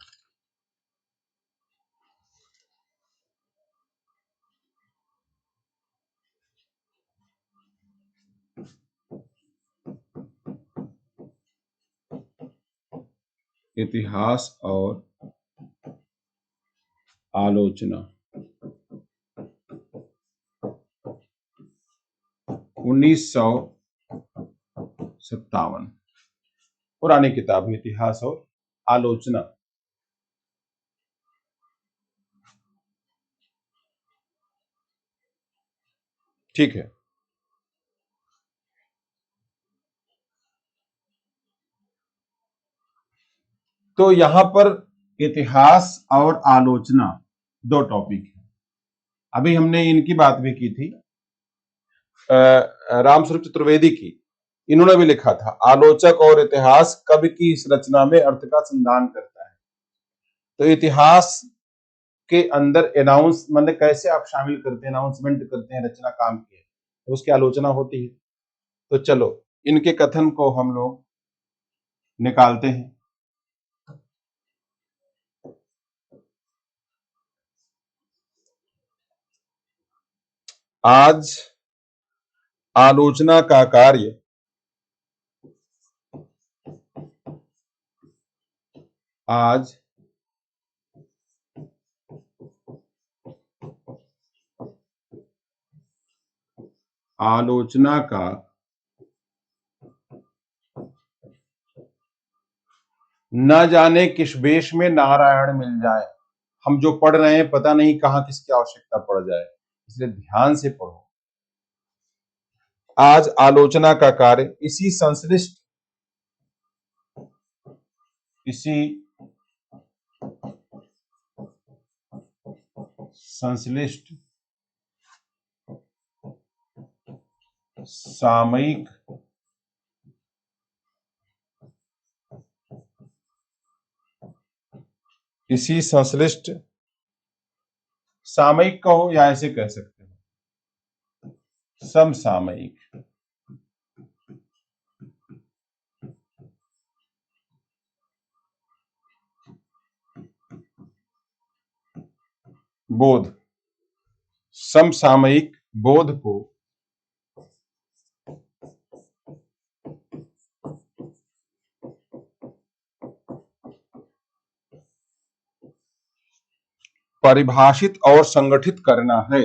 इतिहास और आलोचना 1957। पुरानी किताब है इतिहास और आलोचना। ठीक है, तो यहां पर इतिहास और आलोचना दो टॉपिक है। अभी हमने इनकी बात भी की थी, रामस्वरूप चतुर्वेदी की। इन्होंने भी लिखा था, आलोचक और इतिहास कवि की इस रचना में अर्थ का संधान करता है। तो इतिहास के अंदर अनाउंस मतलब कैसे आप शामिल करते हैं, अनाउंसमेंट करते हैं, रचना काम की है, तो उसकी आलोचना होती है। तो चलो इनके कथन को हम लोग निकालते हैं। आज आलोचना का कार्य आज आलोचना का न जाने किस वेश में नारायण मिल जाए। हम जो पढ़ रहे हैं पता नहीं कहां किसकी आवश्यकता पड़ जाए, इसलिए ध्यान से पढ़ो। आज आलोचना का कार्य इसी संश्लिष्ट सामयिक इसी संश्लिष्ट सामयिक कहो या ऐसे कह सकते हो, समसामयिक बोध, समसामयिक बोध को परिभाषित और संगठित करना है।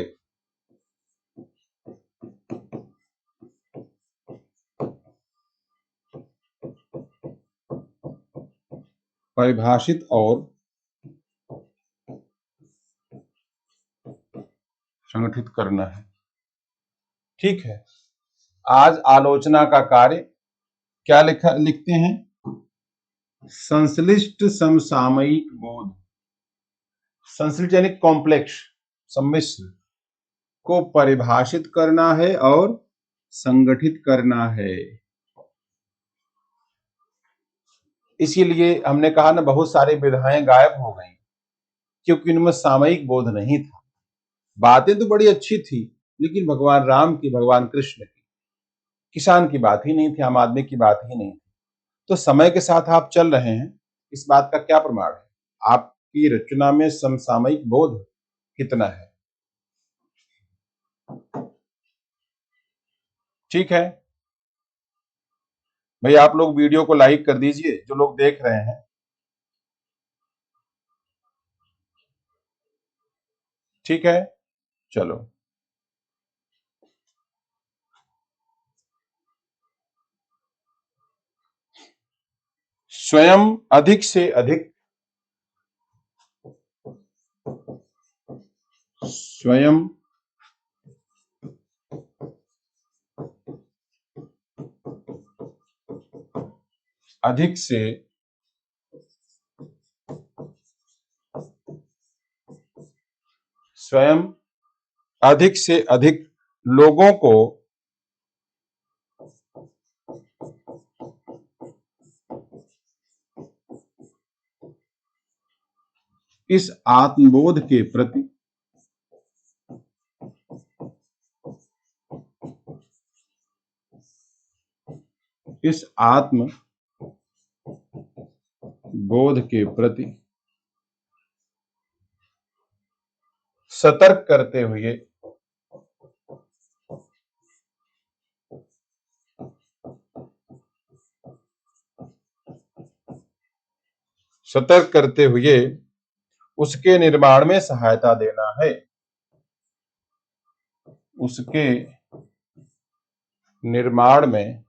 परिभाषित और संगठित करना है। ठीक है, आज आलोचना का कार्य क्या लिखते हैं, संश्लिष्ट समसामयिक बोध। संश्लिष्ट यानी कॉम्प्लेक्स, सम्मिश्र को परिभाषित करना है और संगठित करना है। इसीलिए हमने कहा ना, बहुत सारी विधाएं गायब हो गई क्योंकि इनमें सामयिक बोध नहीं था। बातें तो बड़ी अच्छी थी, लेकिन भगवान राम की, भगवान कृष्ण की, किसान की बात ही नहीं थी, आम आदमी की बात ही नहीं थी। तो समय के साथ आप चल रहे हैं, इस बात का क्या प्रमाण है, आपकी रचना में समसामयिक बोध कितना है। ठीक है भाई, आप लोग वीडियो को लाइक कर दीजिए जो लोग देख रहे हैं। ठीक है, चलो। स्वयं अधिक से अधिक, स्वयं अधिक से स्वयं अधिक से अधिक लोगों को इस आत्मबोध के प्रति इस आत्म बोध के प्रति सतर्क करते हुए उसके निर्माण में सहायता देना है। उसके निर्माण में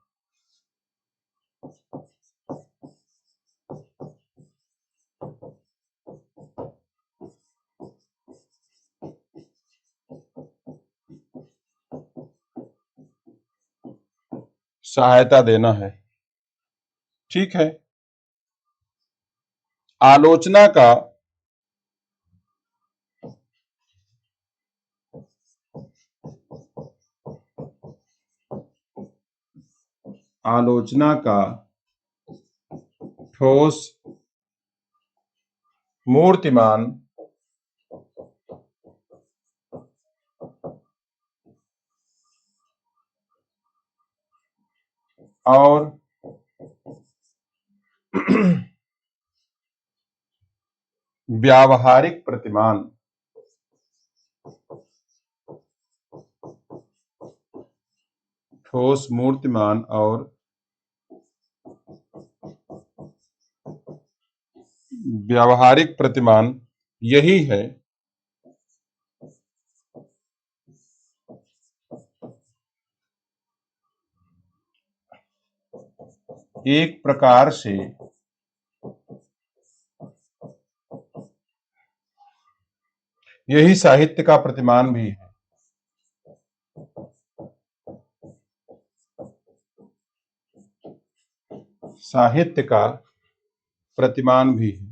सहायता देना है। ठीक है। आलोचना का ठोस मूर्तिमान और व्यावहारिक प्रतिमान ठोस मूर्तिमान और व्यावहारिक प्रतिमान यही है एक प्रकार से यही साहित्य का प्रतिमान भी है। साहित्य का प्रतिमान भी है।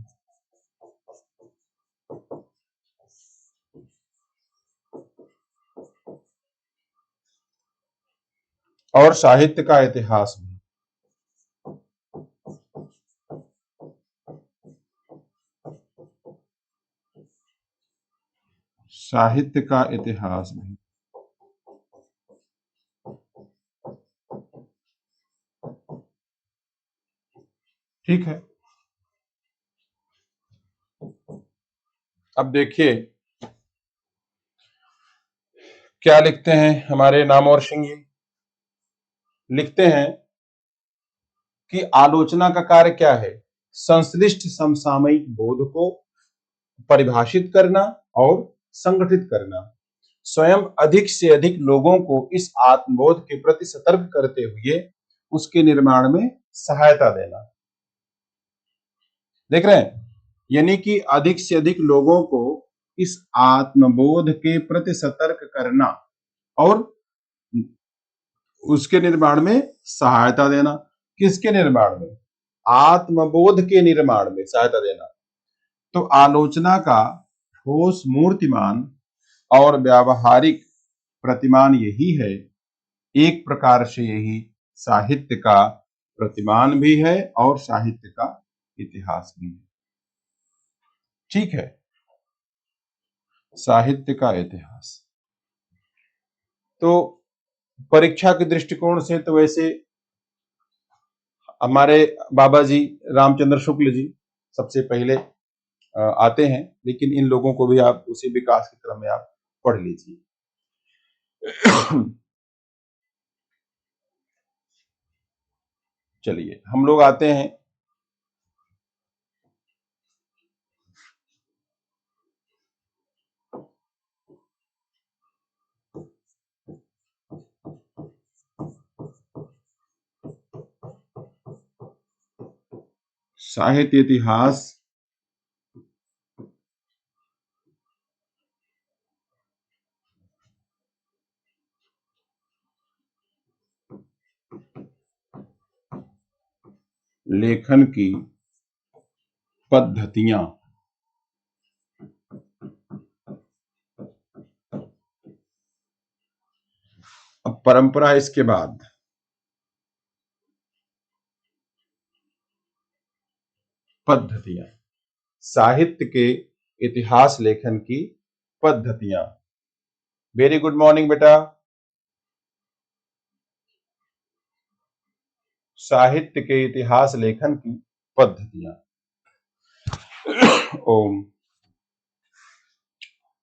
और साहित्य का इतिहास भी। साहित्य का इतिहास भी। ठीक है। अब देखिए क्या लिखते हैं हमारे नामवर सिंह जी। लिखते हैं कि आलोचना का कार्य क्या है? संश्लिष्ट समसामयिक बोध को परिभाषित करना और संगठित करना, स्वयं अधिक से अधिक लोगों को इस आत्मबोध के प्रति सतर्क करते हुए उसके निर्माण में सहायता देना। देख रहे हैं, यानी कि अधिक से अधिक लोगों को इस आत्मबोध के प्रति सतर्क करना और उसके निर्माण में सहायता देना। किसके निर्माण में? आत्मबोध के निर्माण में सहायता देना। तो आलोचना का ठोस मूर्तिमान और व्यावहारिक प्रतिमान यही है, एक प्रकार से यही साहित्य का प्रतिमान भी है और साहित्य का इतिहास भी है। ठीक है। साहित्य का इतिहास तो परीक्षा के दृष्टिकोण से तो वैसे हमारे बाबा जी रामचंद्र शुक्ल जी सबसे पहले आते हैं, लेकिन इन लोगों को भी आप उसी विकास के क्रम में आप पढ़ लीजिए। चलिए हम लोग आते हैं साहित्य इतिहास लेखन की पद्धतियां। अब परंपरा इसके बाद पद्धतियां, साहित्य के इतिहास लेखन की पद्धतियां। वेरी गुड मॉर्निंग बेटा। साहित्य के इतिहास लेखन की पद्धतियां। ओम।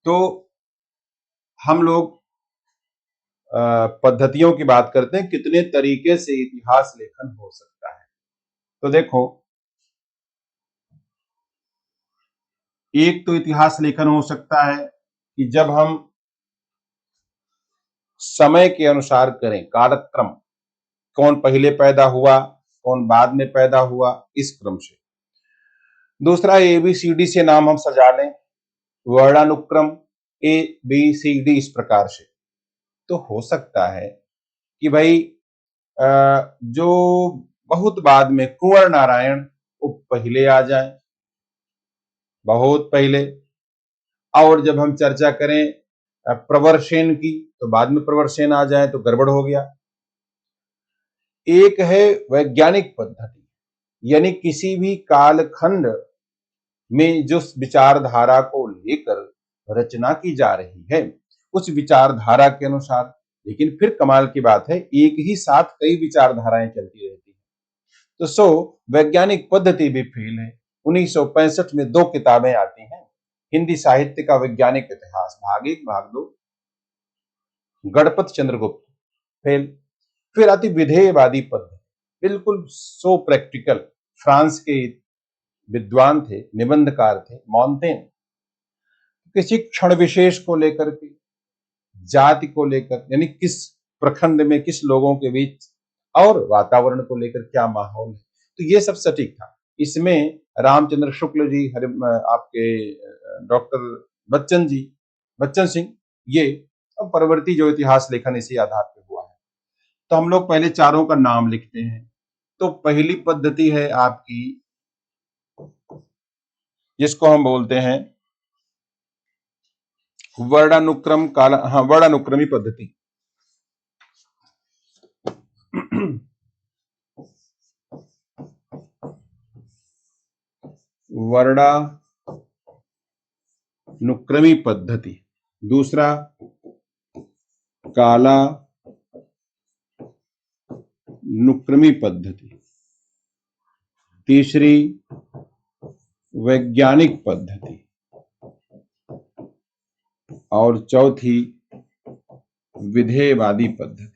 तो हम लोग पद्धतियों की बात करते हैं, कितने तरीके से इतिहास लेखन हो सकता है। तो देखो, एक तो इतिहास लेखन हो सकता है कि जब हम समय के अनुसार करें, कालक्रम, कौन पहले पैदा हुआ, कौन बाद में पैदा हुआ, इस क्रम से। दूसरा, ABCD से नाम हम सजा लें, वर्णानुक्रम ABCD, इस प्रकार से। तो हो सकता है कि भाई जो बहुत बाद में कुंवर नारायण वो पहले आ जाए, बहुत पहले। और जब हम चर्चा करें प्रवरसेन की, तो बाद में प्रवरसेन आ जाए, तो गड़बड़ हो गया। एक है वैज्ञानिक पद्धति, यानी किसी भी कालखंड में जो विचारधारा को लेकर रचना की जा रही है, उस विचारधारा के अनुसार। लेकिन फिर कमाल की बात है, एक ही साथ कई विचारधाराएं चलती रहती हैं। तो वैज्ञानिक पद्धति भी फेल है। 1965 में 2 किताबें आती हैं, हिंदी साहित्य का वैज्ञानिक इतिहास, भाग 1 भाग 2, गणपत चंद्रगुप्त, फेल। फिर आती विधेयवादी पद्धति, बिल्कुल सो प्रैक्टिकल। फ्रांस के विद्वान थे, निबंधकार थे, मॉन्टेन। किसी क्षण विशेष को लेकर के, जाति को लेकर, यानी किस प्रखंड में किस लोगों के बीच, और वातावरण को लेकर क्या माहौल है, तो ये सब सटीक था। इसमें रामचंद्र शुक्ल जी, आपके डॉक्टर बच्चन सिंह, ये परवर्ती जो इतिहास लेखन इसी आधार पर हुआ है। तो हम लोग पहले चारों का नाम लिखते हैं। तो पहली पद्धति है आपकी, जिसको हम बोलते हैं वर्णानुक्रमी पद्धति। वर्णानुक्रमी पद्धति। दूसरा, कालानुक्रमी पद्धति। तीसरी, वैज्ञानिक पद्धति। और चौथी, विधेयवादी पद्धति।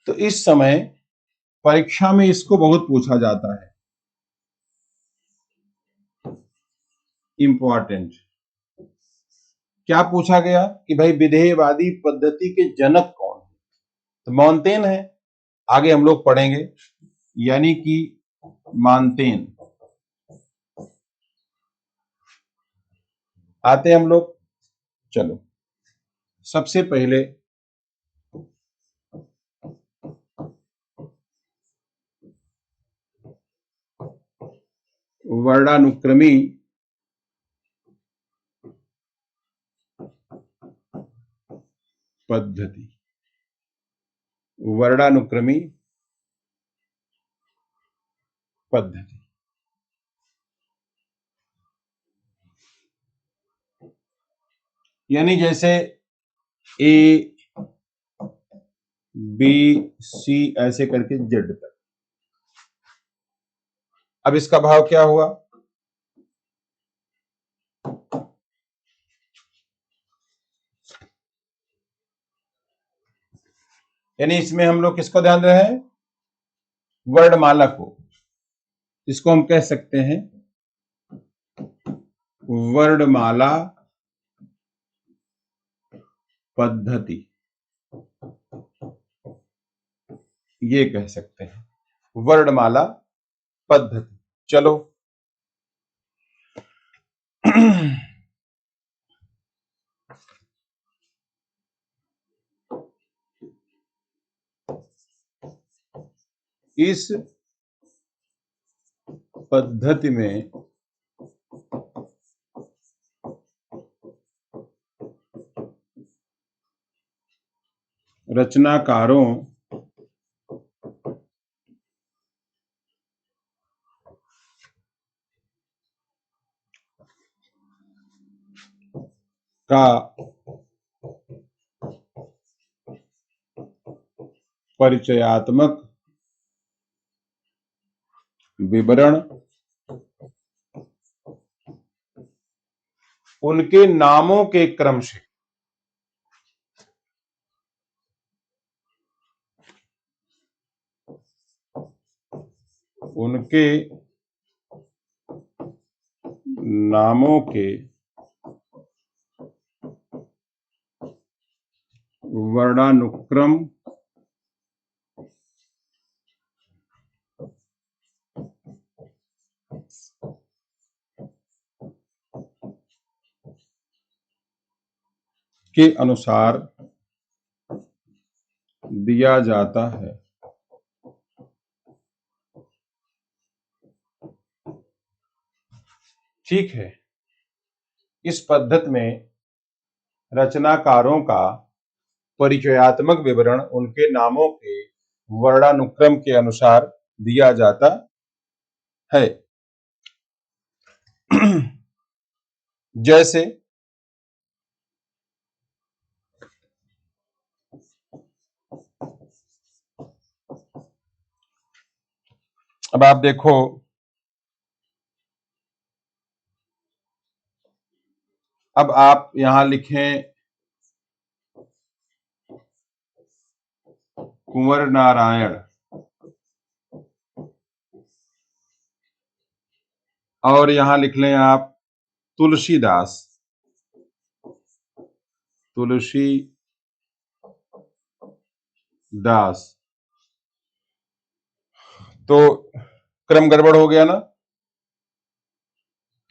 तो इस समय परीक्षा में इसको बहुत पूछा जाता है, इंपॉर्टेंट। क्या पूछा गया कि भाई विधेयवादी पद्धति के जनक कौन है? तो मॉन्टेन है, आगे हम लोग पढ़ेंगे, यानी कि मॉन्टेन। आते हम लोग, चलो सबसे पहले वर्णानुक्रमी पद्धति। वर्णानुक्रमी पद्धति, यानी जैसे A B C ऐसे करके Z तक। अब इसका भाव क्या हुआ? यानी इसमें हम लोग किसको ध्यान रहे हैं? वर्णमाला को। इसको हम कह सकते हैं वर्णमाला पद्धति, ये कह सकते हैं वर्णमाला पद्धति। चलो इस पद्धति में रचनाकारों का परिचयात्मक विवरण उनके नामों के क्रम से उनके नामों के वर्णानुक्रम के अनुसार दिया जाता है। ठीक है, इस पद्धति में रचनाकारों का परिचयात्मक विवरण उनके नामों के वर्णानुक्रम के अनुसार दिया जाता है। जैसे अब आप देखो, अब आप यहां लिखें कुंवर नारायण और यहां लिख लें आप तुलसीदास, तुलसीदास, तो क्रम गड़बड़ हो गया ना।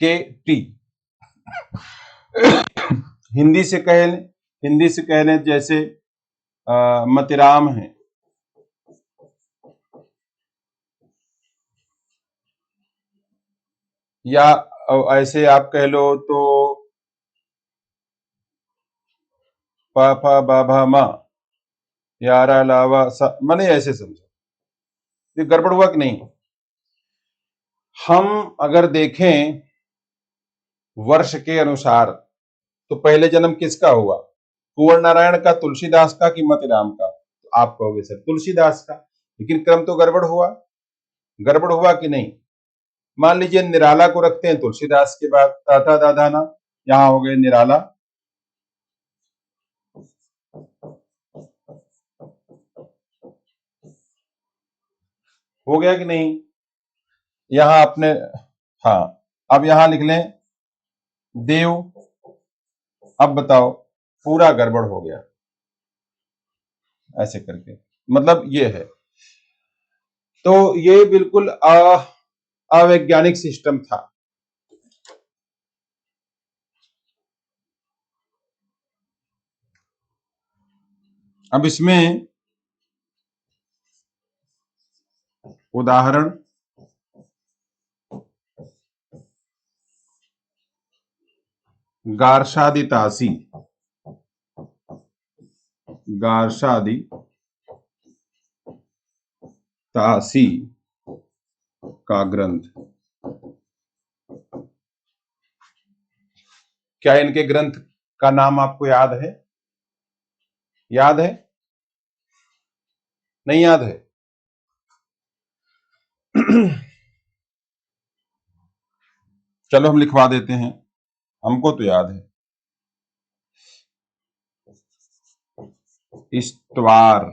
के टी हिंदी से कह लें जैसे मतिराम है, या ऐसे आप कह लो तो पा फा बा भा मा यारा लावा सा, मैंने ऐसे समझो। ये गड़बड़ हुआ कि नहीं? हम अगर देखें वर्ष के अनुसार तो पहले जन्म किसका हुआ, कुंवर नारायण का, तुलसीदास का कि मतिराम का? तो आप कहोगे सर तुलसीदास का, लेकिन क्रम तो गड़बड़ हुआ कि नहीं? मान लीजिए निराला को रखते हैं तुलसीदास के बाद, ताता दादा ना, यहां हो गए निराला, हो गया कि नहीं? यहां अपने, हाँ, अब यहां लिख लें देव। अब बताओ, पूरा गड़बड़ हो गया ऐसे करके, मतलब ये है। तो ये बिल्कुल अवैज्ञानिक सिस्टम था। अब इसमें उदाहरण गारशादी तासी, गारशादी तासी का ग्रंथ, क्या इनके ग्रंथ का नाम आपको याद है? याद है? नहीं याद है? चलो हम लिखवा देते हैं, हमको तो याद है। इस्तवार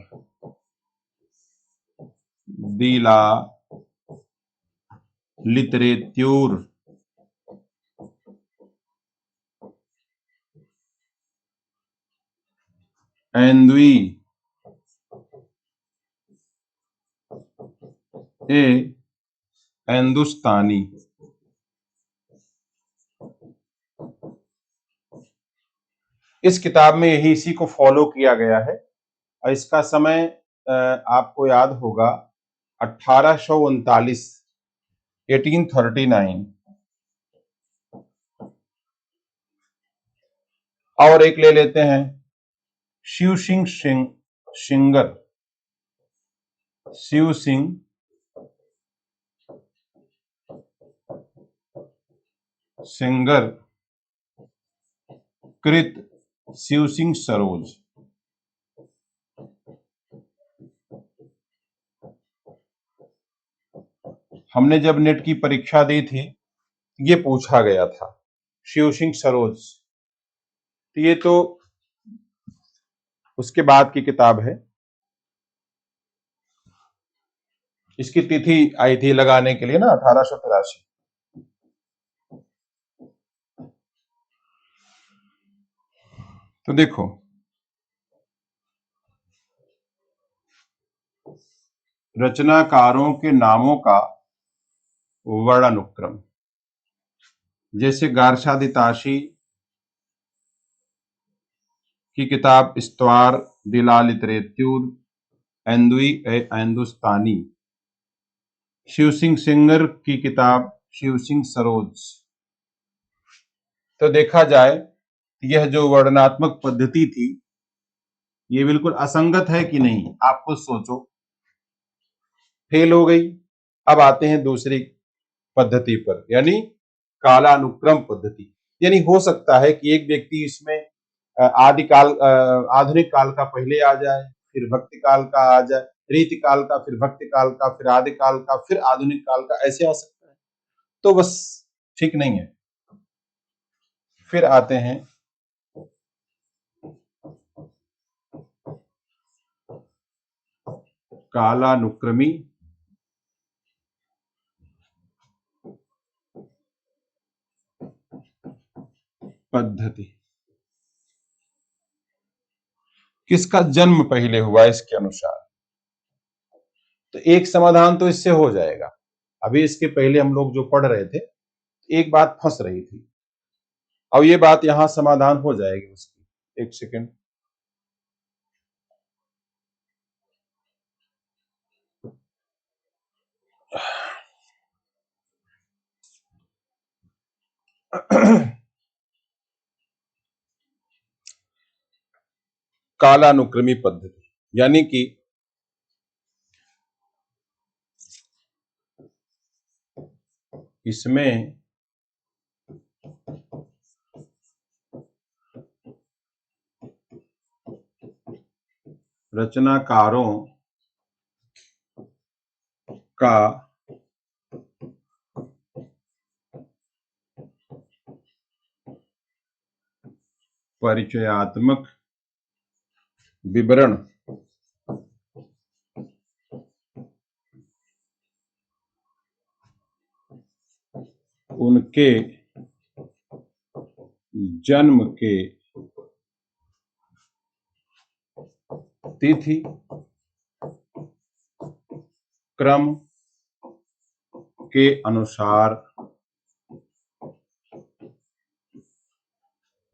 दिला लिटरेच्यूर एंदुई ए हिंदुस्तानी। इस किताब में यही इसी को फॉलो किया गया है और इसका समय आपको याद होगा 1839, 1839। और एक ले लेते हैं शिव सिंह सिंगर शिव सिंह सिंगर कृत शिव सिंह सरोज। हमने जब नेट की परीक्षा दी थी ये पूछा गया था शिव सिंह सरोज। तो ये तो उसके बाद की किताब है। इसकी तिथि आई थी लगाने के लिए ना 1883। तो देखो रचनाकारों के नामों का वर्णानुक्रम, जैसे गारशादिताशी की किताब इस्तवार दिला लितरेतुर एंदुई ए एंदुस्तानी, शिव सिंह सिंगर की किताब शिव सिंह सरोज। तो देखा जाए यह जो वर्णनात्मक पद्धति थी ये बिल्कुल असंगत है कि नहीं, आप खुद सोचो। फेल हो गई। अब आते हैं दूसरी पद्धति पर, यानी कालानुक्रम पद्धति। यानी हो सकता है कि एक व्यक्ति इसमें आदिकाल आधुनिक काल का पहले आ जाए, फिर भक्ति काल का आ जाए, रीति काल का, फिर भक्ति काल का, फिर आदिकाल का, फिर आधुनिक काल का, ऐसे आ सकता है। तो बस ठीक नहीं है। फिर आते हैं कालानुक्रमी पद्धति। किसका जन्म पहले हुआ इसके अनुसार, तो एक समाधान तो इससे हो जाएगा। अभी इसके पहले हम लोग जो पढ़ रहे थे एक बात फंस रही थी, अब ये बात यहां समाधान हो जाएगी उसकी। एक सेकेंड। कालानुक्रमी पद्धति यानी कि इसमें रचनाकारों का परिचयात्मक विवरण उनके जन्म के तिथि क्रम के अनुसार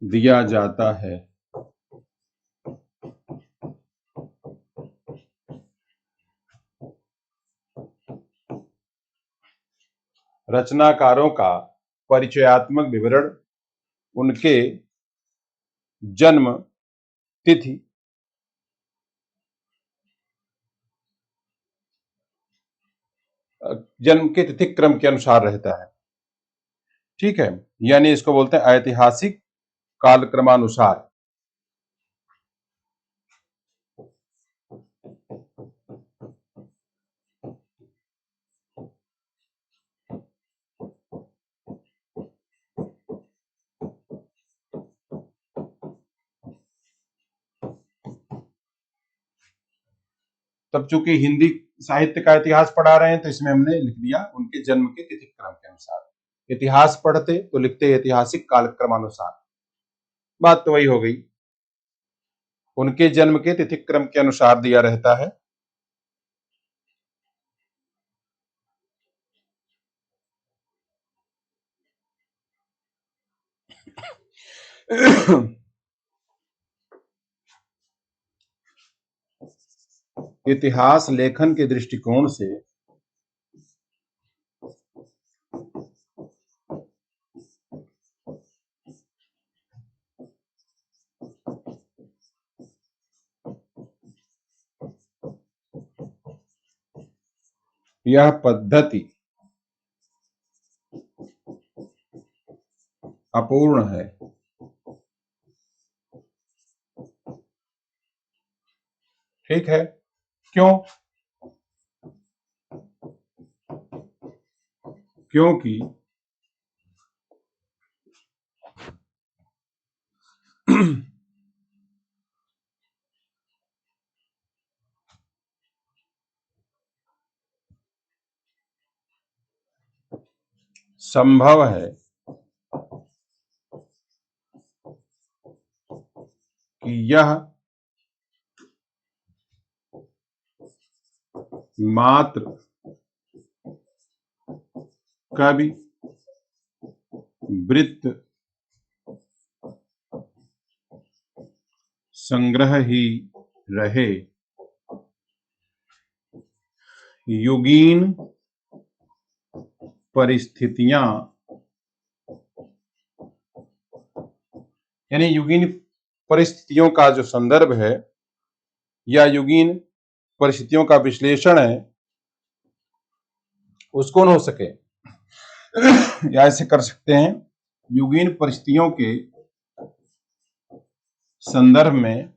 दिया जाता है। रचनाकारों का परिचयात्मक विवरण उनके जन्म तिथि जन्म के तिथि क्रम के अनुसार रहता है। ठीक है, यानी इसको बोलते हैं ऐतिहासिक कालक्रमानुसार। तब चूंकि हिंदी साहित्य का इतिहास पढ़ा रहे हैं तो इसमें हमने लिख दिया उनके जन्म के तिथि क्रम के अनुसार। इतिहास पढ़ते तो लिखते ऐतिहासिक कालक्रमानुसार। बात तो वही हो गई, उनके जन्म के तिथि क्रम के अनुसार दिया रहता है। इतिहास लेखन के दृष्टिकोण से यह पद्धति अपूर्ण है। ठीक है, क्यों? क्योंकि संभव है कि यह मात्र कवि वृत्त संग्रह ही रहे, युगीन परिस्थितियां, यानी युगीन परिस्थितियों का जो संदर्भ है या युगीन परिस्थितियों का विश्लेषण है, उसको न हो सके, या ऐसे कर सकते हैं, युगीन परिस्थितियों के संदर्भ में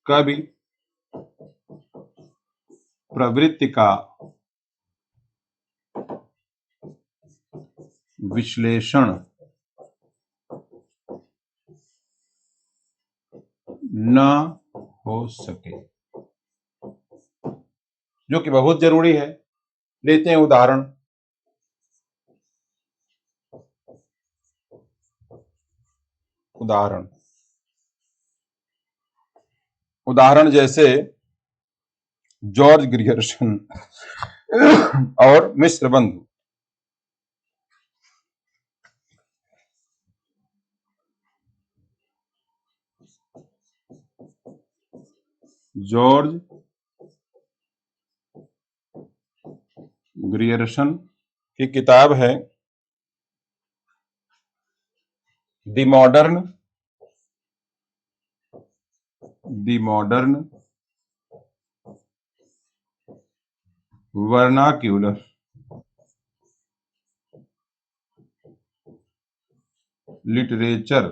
कवि प्रवृत्ति का विश्लेषण न हो सके, जो कि बहुत जरूरी है। लेते हैं उदाहरण। उदाहरण जैसे जॉर्ज ग्रियर्सन और मिस्र बंधु। जॉर्ज ग्रियर्सन की किताब है the modern vernacular literature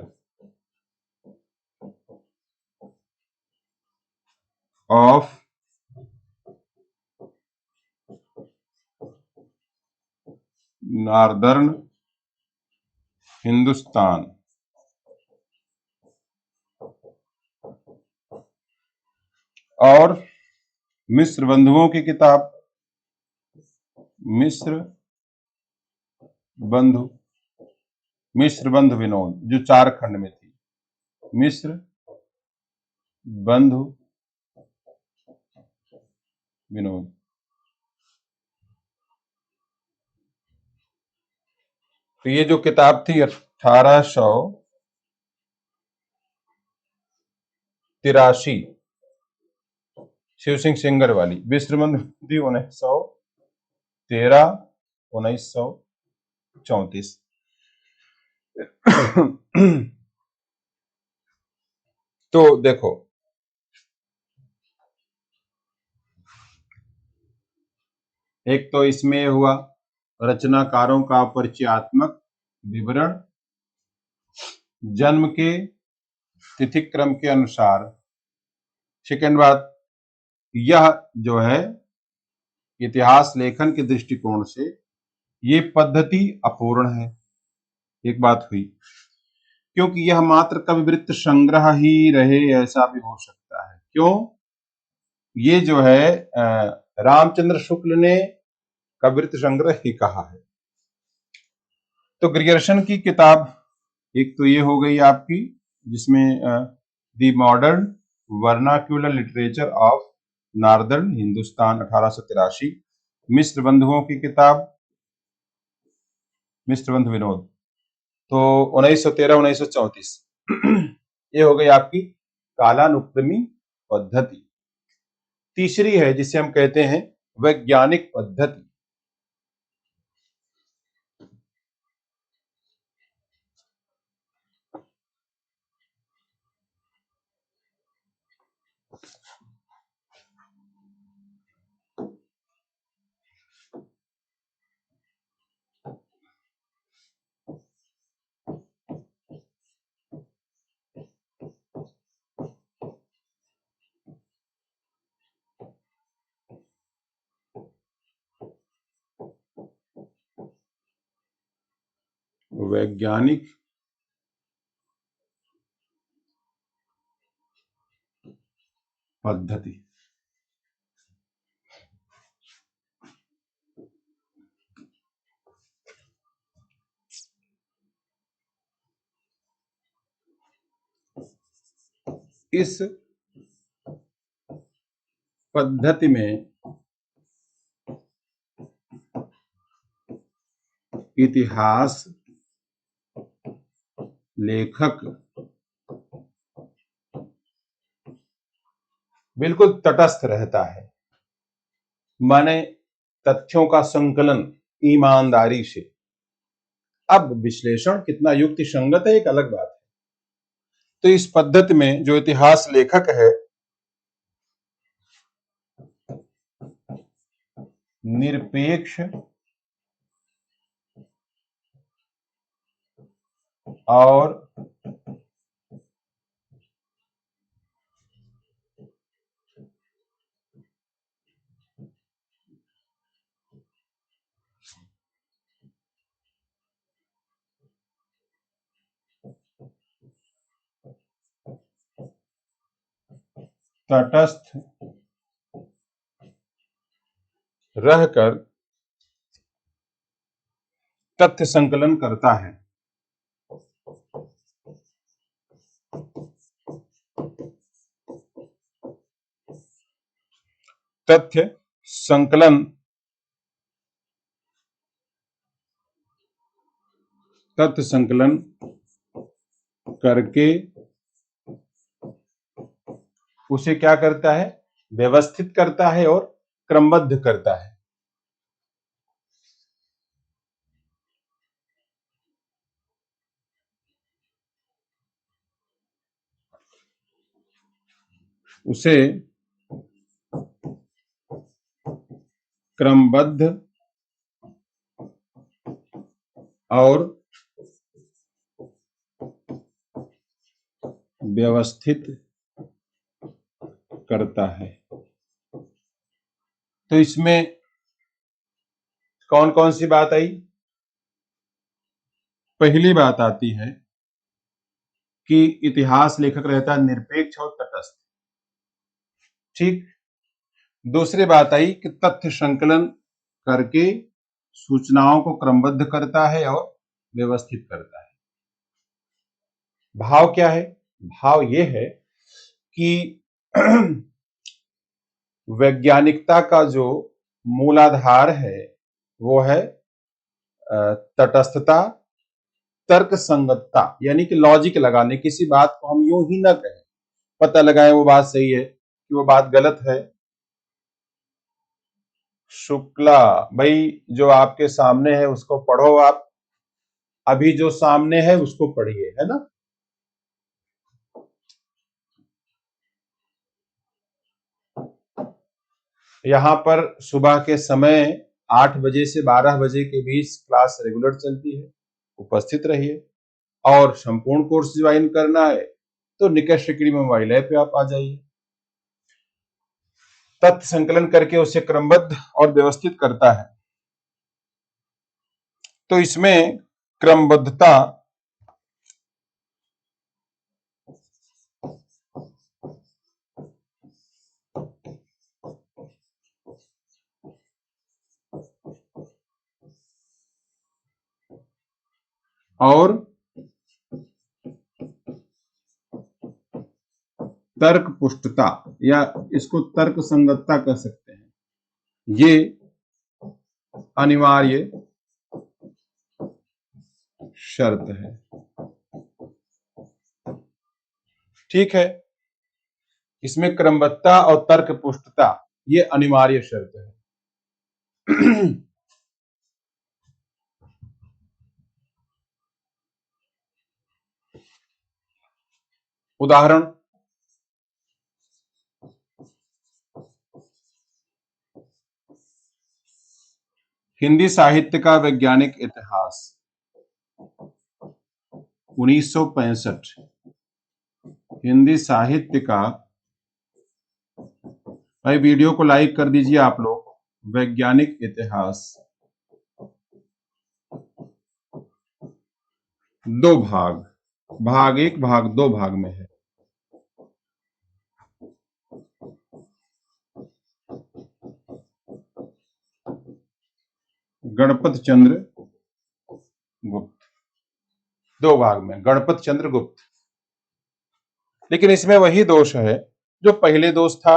of northern Hindustan. और मिस्र बंधुओं की किताब मिस्र बंधु विनोद, जो 4 खंड में थी। मिस्र बंधु विनोद। तो ये जो किताब थी 1883 शिव सिंह सेंगर वाली, मिस्र बंधु 1913 1934। तो देखो, एक तो इसमें हुआ रचनाकारों का परिचयात्मक विवरण, जन्म के तिथि क्रम के अनुसार। सेकेंड बात, यह जो है इतिहास लेखन के दृष्टिकोण से ये पद्धति अपूर्ण है। एक बात हुई, क्योंकि यह मात्र कविवृत्त संग्रह ही रहे, ऐसा भी हो सकता है। क्यों? ये जो है रामचंद्र शुक्ल ने कविवृत्त संग्रह ही कहा है। तो ग्रियर्सन की किताब एक तो ये हो गई आपकी, जिसमें the modern vernacular literature of northern Hindustan 1883। मिस्र बंधुओं की किताब मिस्र बंधु विनोद, तो 1913 1934। ये हो गई आपकी कालानुक्रमी पद्धति। तीसरी है जिसे हम कहते हैं वैज्ञानिक पद्धति। वैज्ञानिक पद्धति। इस पद्धति में इतिहास लेखक बिल्कुल तटस्थ रहता है, माने तथ्यों का संकलन ईमानदारी से। अब विश्लेषण कितना युक्ति संगत है एक अलग बात है। तो इस पद्धति में जो इतिहास लेखक है निरपेक्ष और तटस्थ रहकर तथ्य संकलन करता है। तथ्य संकलन करके उसे क्या करता है, व्यवस्थित करता है और क्रमबद्ध करता है। उसे क्रमबद्ध और व्यवस्थित करता है। तो इसमें कौन कौन सी बात आई? पहली बात आती है कि इतिहास लेखक रहता है निरपेक्ष और तटस्थ। ठीक। दूसरी बात आई कि तथ्य संकलन करके सूचनाओं को क्रमबद्ध करता है और व्यवस्थित करता है। भाव क्या है? भाव यह है कि वैज्ञानिकता का जो मूलाधार है वो है तटस्थता, तर्क संगतता, यानी कि लॉजिक लगाने। किसी बात को हम यूं ही ना कहें, पता लगाएं वो बात सही है कि वो बात गलत है। शुक्ला भाई, जो आपके सामने है उसको पढ़ो आप, अभी जो सामने है उसको पढ़िए, है ना। यहां पर सुबह के समय 8 बजे से 12 बजे के बीच क्लास रेगुलर चलती है, उपस्थित रहिए। और संपूर्ण कोर्स ज्वाइन करना है तो निकट शिकड़ी मोबाइल ऐप पे आप आ जाइए। तथ्य संकलन करके उसे क्रमबद्ध और व्यवस्थित करता है। तो इसमें क्रमबद्धता और तर्क पुष्टता, या इसको तर्क संगतता कह सकते हैं, ये अनिवार्य शर्त है। ठीक है, इसमें क्रमबद्धता और तर्क पुष्टता ये अनिवार्य शर्त है। उदाहरण, हिंदी साहित्य का वैज्ञानिक इतिहास 1965। हिंदी साहित्य का, भाई वीडियो को लाइक कर दीजिए आप लोग। वैज्ञानिक इतिहास दो भाग, भाग एक भाग दो भाग में है। गणपत चंद्र गुप्त, दो भाग में गणपत चंद्र गुप्त। लेकिन इसमें वही दोष है जो पहले दोष था।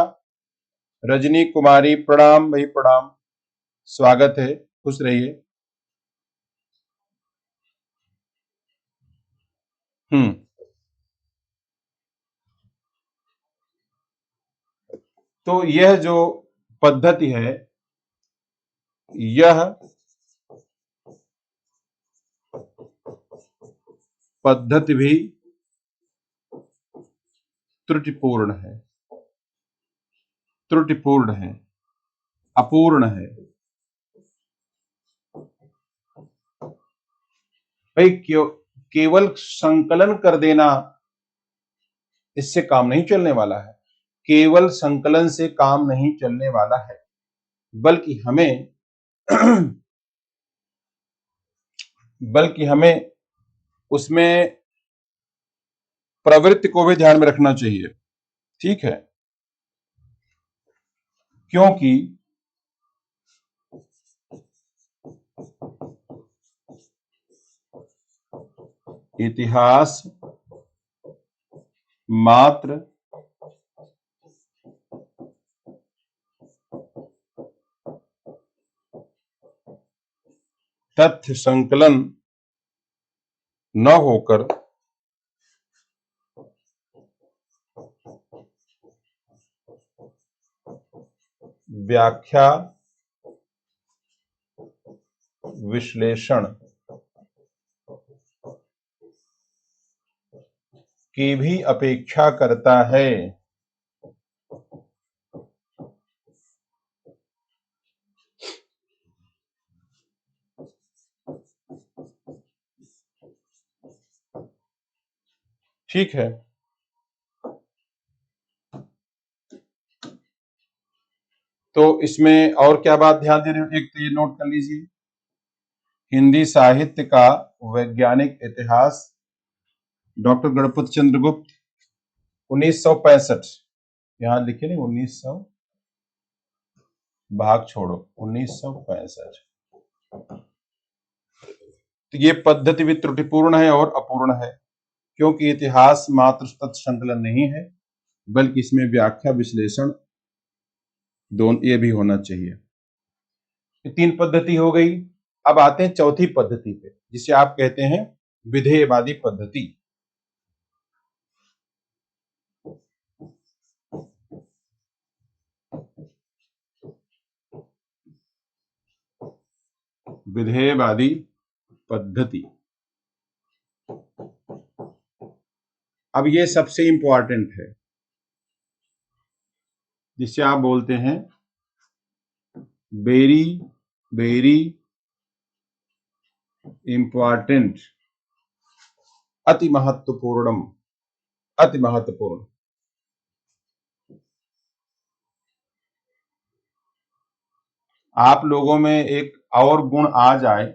रजनी कुमारी प्रणाम भाई प्रणाम, स्वागत है, खुश रहिए। तो यह जो पद्धति है, यह पद्धति भी त्रुटिपूर्ण है, त्रुटिपूर्ण है, अपूर्ण है। भाई केवल संकलन कर देना इससे काम नहीं चलने वाला है, केवल संकलन से काम नहीं चलने वाला है, बल्कि हमें बल्कि हमें उसमें प्रवृत्ति को भी ध्यान में रखना चाहिए। ठीक है, क्योंकि इतिहास मात्र तथ्य संकलन न होकर व्याख्या विश्लेषण की भी अपेक्षा करता है। ठीक है, तो इसमें और क्या बात ध्यान दे रहे हो, एक तो ये नोट कर लीजिए, हिंदी साहित्य का वैज्ञानिक इतिहास डॉक्टर गणपत चंद्र गुप्त 1965, यहां लिखे नहीं 1900, भाग छोड़ो 1965। तो ये पद्धति भी त्रुटिपूर्ण है और अपूर्ण है, क्योंकि इतिहास मात्र तथ्य संकलन नहीं है, बल्कि इसमें व्याख्या विश्लेषण दोनों ये भी होना चाहिए। ये तीन पद्धति हो गई। अब आते हैं चौथी पद्धति पे, जिसे आप कहते हैं विधेयवादी पद्धति। विधेयवादी पद्धति, अब ये सबसे इंपॉर्टेंट है, जिसे आप बोलते हैं वेरी वेरी इंपॉर्टेंट, अति महत्वपूर्णम, अति महत्वपूर्ण। आप लोगों में एक और गुण आ जाए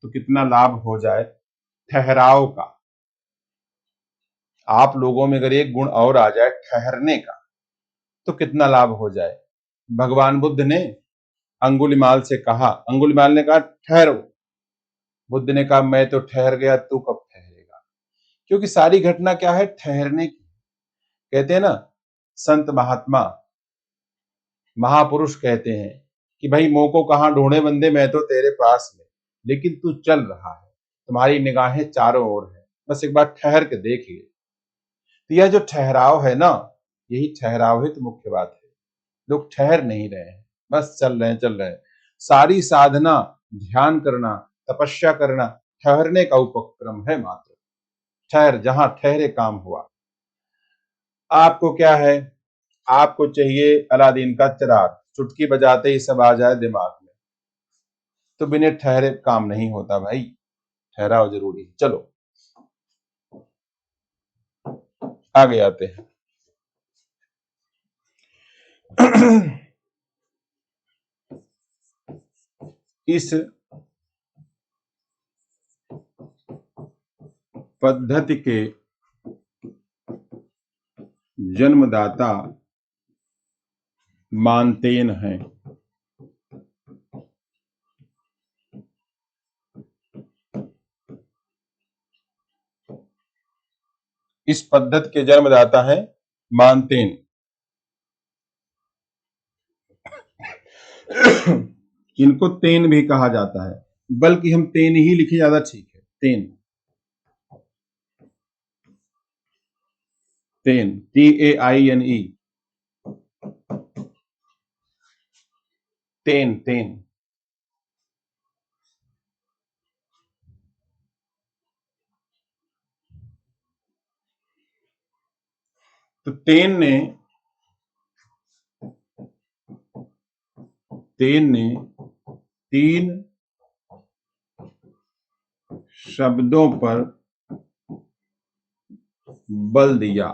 तो कितना लाभ हो जाए, ठहराव का। आप लोगों में अगर एक गुण और आ जाए ठहरने का, तो कितना लाभ हो जाए। भगवान बुद्ध ने अंगुलिमाल से कहा, अंगुलिमाल ने कहा ठहरो, बुद्ध ने कहा मैं तो ठहर गया, तू कब ठहरेगा। क्योंकि सारी घटना क्या है, ठहरने की। कहते हैं ना, संत महात्मा महापुरुष कहते हैं कि भाई मोह को कहां ढूंढे बंदे, मैं तो तेरे पास में, लेकिन तू चल रहा है, तुम्हारी निगाहें चारों ओर है, बस एक बार ठहर के देखिए। तो यह जो ठहराव है ना, यही ठहराव ही तो मुख्य बात है। लोग ठहर नहीं रहे हैं, बस चल रहे हैं चल रहे हैं। सारी साधना, ध्यान करना, तपस्या करना ठहरने का उपक्रम है मात्र। ठहर, जहां ठहरे काम हुआ। आपको क्या है, आपको चाहिए अलादीन का चिराग, चुटकी बजाते ही सब आ जाए दिमाग में, तो बिना ठहरे काम नहीं होता भाई, ठहराव जरूरी है। चलो आगे आते हैं। इस पद्धति के जन्मदाता मानतेन हैं। इस पद्धति के जन्मदाता हैं मानतेन। इनको तेन भी कहा जाता है, बल्कि हम तेन ही लिखे ज्यादा ठीक है। तेन, तेन, TAINE, तेन, तेन। तो तेन ने 3 शब्दों पर बल दिया।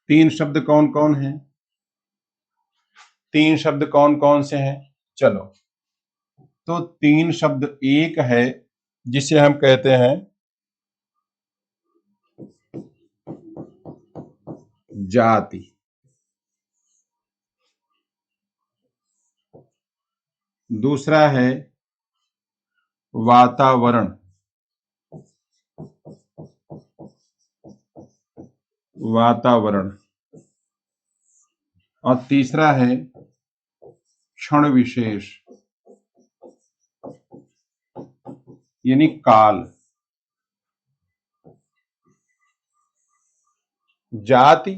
3 शब्द कौन कौन हैं? 3 शब्द कौन कौन से हैं? चलो, तो 3 शब्द, एक है जिसे हम कहते हैं जाति, दूसरा है वातावरण, वातावरण, और तीसरा है क्षण विशेष, यानी काल। जाति,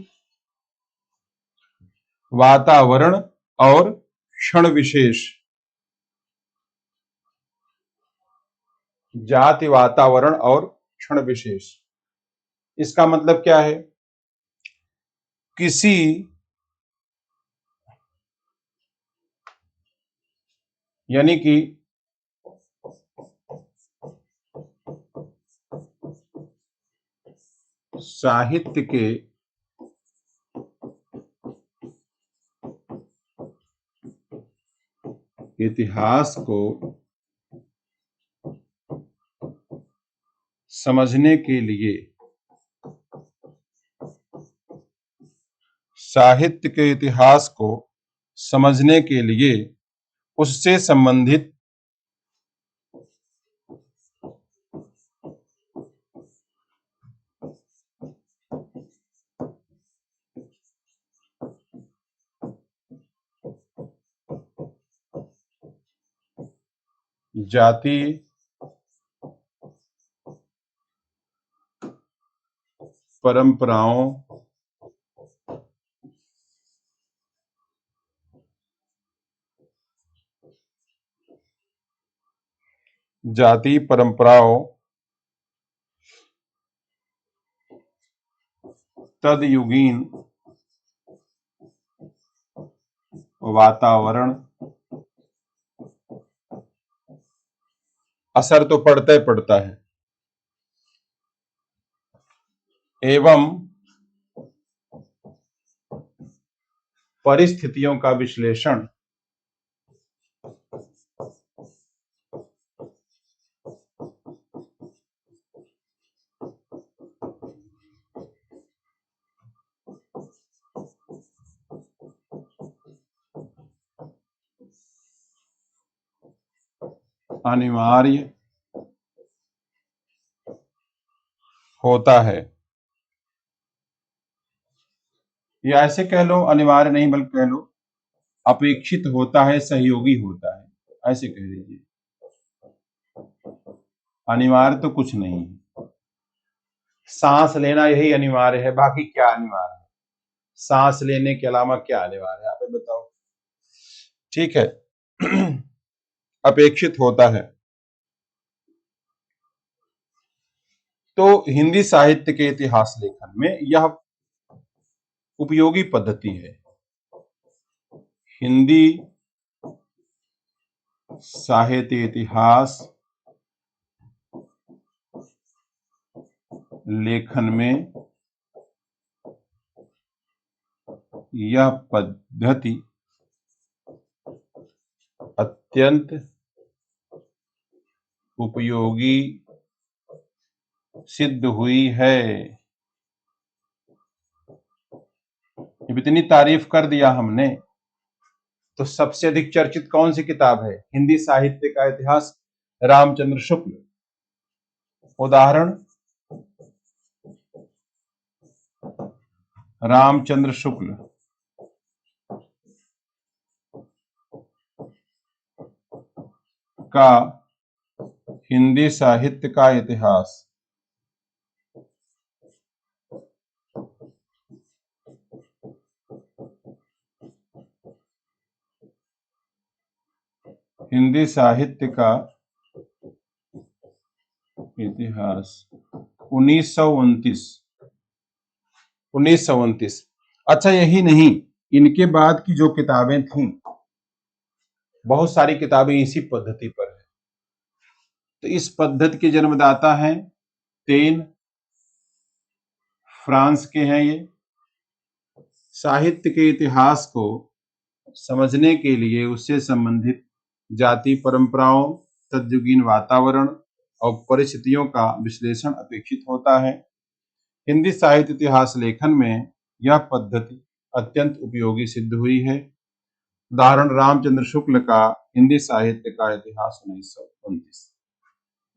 वातावरण और क्षण विशेष। जाति, वातावरण और क्षण विशेष, इसका मतलब क्या है? किसी यानी कि साहित्य के इतिहास को समझने के लिए, साहित्य के इतिहास को समझने के लिए उससे संबंधित जाति, परंपराओं, जाति, परंपराओं, तदयुगीन वातावरण, असर तो पड़ता ही पड़ता है, एवं परिस्थितियों का विश्लेषण अनिवार्य होता है। या ऐसे कह लो, अनिवार्य नहीं बल्कि कह लो अपेक्षित होता है, सहयोगी होता है, ऐसे कह लीजिए। अनिवार्य तो कुछ नहीं है, सांस लेना यही अनिवार्य है, बाकी क्या अनिवार्य है? सांस लेने के अलावा क्या अनिवार्य है, आप बताओ। ठीक है। अपेक्षित होता है। तो हिंदी साहित्य के इतिहास लेखन में यह उपयोगी पद्धति है। हिंदी साहित्य इतिहास लेखन में यह पद्धति अत्यंत उपयोगी सिद्ध हुई है। जब इतनी तारीफ कर दिया हमने, तो सबसे अधिक चर्चित कौन सी किताब है हिंदी साहित्य का इतिहास? रामचंद्र शुक्ल। उदाहरण रामचंद्र शुक्ल का हिंदी साहित्य का इतिहास। हिंदी साहित्य का इतिहास 1929। अच्छा, यही नहीं, इनके बाद की जो किताबें थीं, बहुत सारी किताबें इसी पद्धति पर है। तो इस पद्धति के जन्मदाता हैं टेन, फ्रांस के हैं ये। साहित्य के इतिहास को समझने के लिए उससे संबंधित जाति परंपराओं, तद्युगीन वातावरण और परिस्थितियों का विश्लेषण अपेक्षित होता है। हिंदी साहित्य इतिहास लेखन में यह पद्धति अत्यंत उपयोगी सिद्ध हुई है। उदाहरण रामचंद्र शुक्ल का हिंदी साहित्य का इतिहास 1929।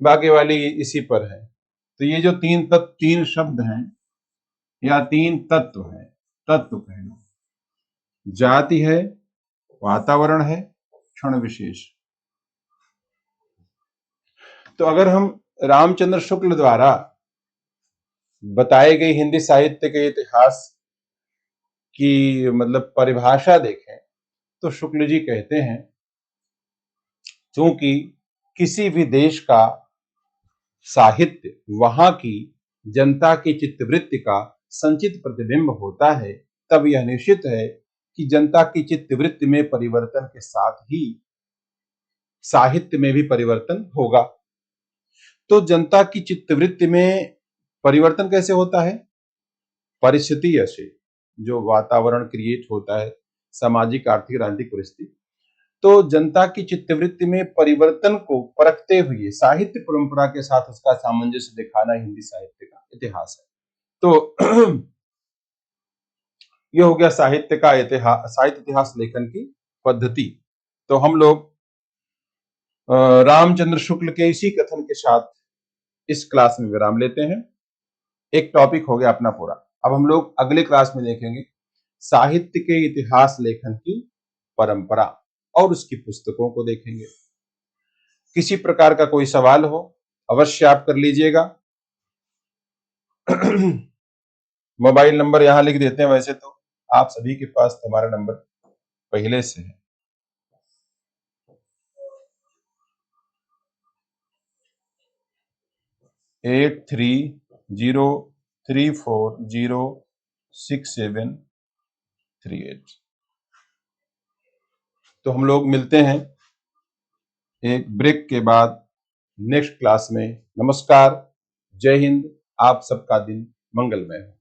बाकी वाली इसी पर है। तो ये जो तीन शब्द हैं या तीन तत्व हैं, तत्व कहना, जाति है, वातावरण है, क्षण विशेष। तो अगर हम रामचंद्र शुक्ल द्वारा बताए गए हिंदी साहित्य के इतिहास की मतलब परिभाषा देखें, तो शुक्ल जी कहते हैं, चूंकि किसी भी देश का साहित्य वहां की जनता की चित्तवृत्ति का संचित प्रतिबिंब होता है, तब यह निश्चित है कि जनता की चित्तवृत्ति में परिवर्तन के साथ ही साहित्य में भी परिवर्तन होगा। तो जनता की चित्तवृत्ति में परिवर्तन कैसे होता है? परिस्थिति से, जो वातावरण क्रिएट होता है, सामाजिक, आर्थिक, राजनीतिक परिस्थिति, तो जनता की चित्तवृत्ति में परिवर्तन को परखते हुए साहित्य परंपरा के साथ उसका सामंजस्य दिखाना हिंदी साहित्य का इतिहास है। तो यह हो गया साहित्य का इतिहास, साहित्य इतिहास लेखन की पद्धति। तो हम लोग रामचंद्र शुक्ल के इसी कथन के साथ इस क्लास में विराम लेते हैं। एक टॉपिक हो गया अपना पूरा। अब हम लोग अगले क्लास में देखेंगे साहित्य के इतिहास लेखन की परंपरा और उसकी पुस्तकों को देखेंगे। किसी प्रकार का कोई सवाल हो अवश्य आप कर लीजिएगा। मोबाइल नंबर यहां लिख देते हैं, वैसे तो आप सभी के पास हमारा नंबर पहले से है। 8303406738। तो हम लोग मिलते हैं एक ब्रेक के बाद नेक्स्ट क्लास में। नमस्कार, जय हिंद, आप सबका दिन मंगलमय हो।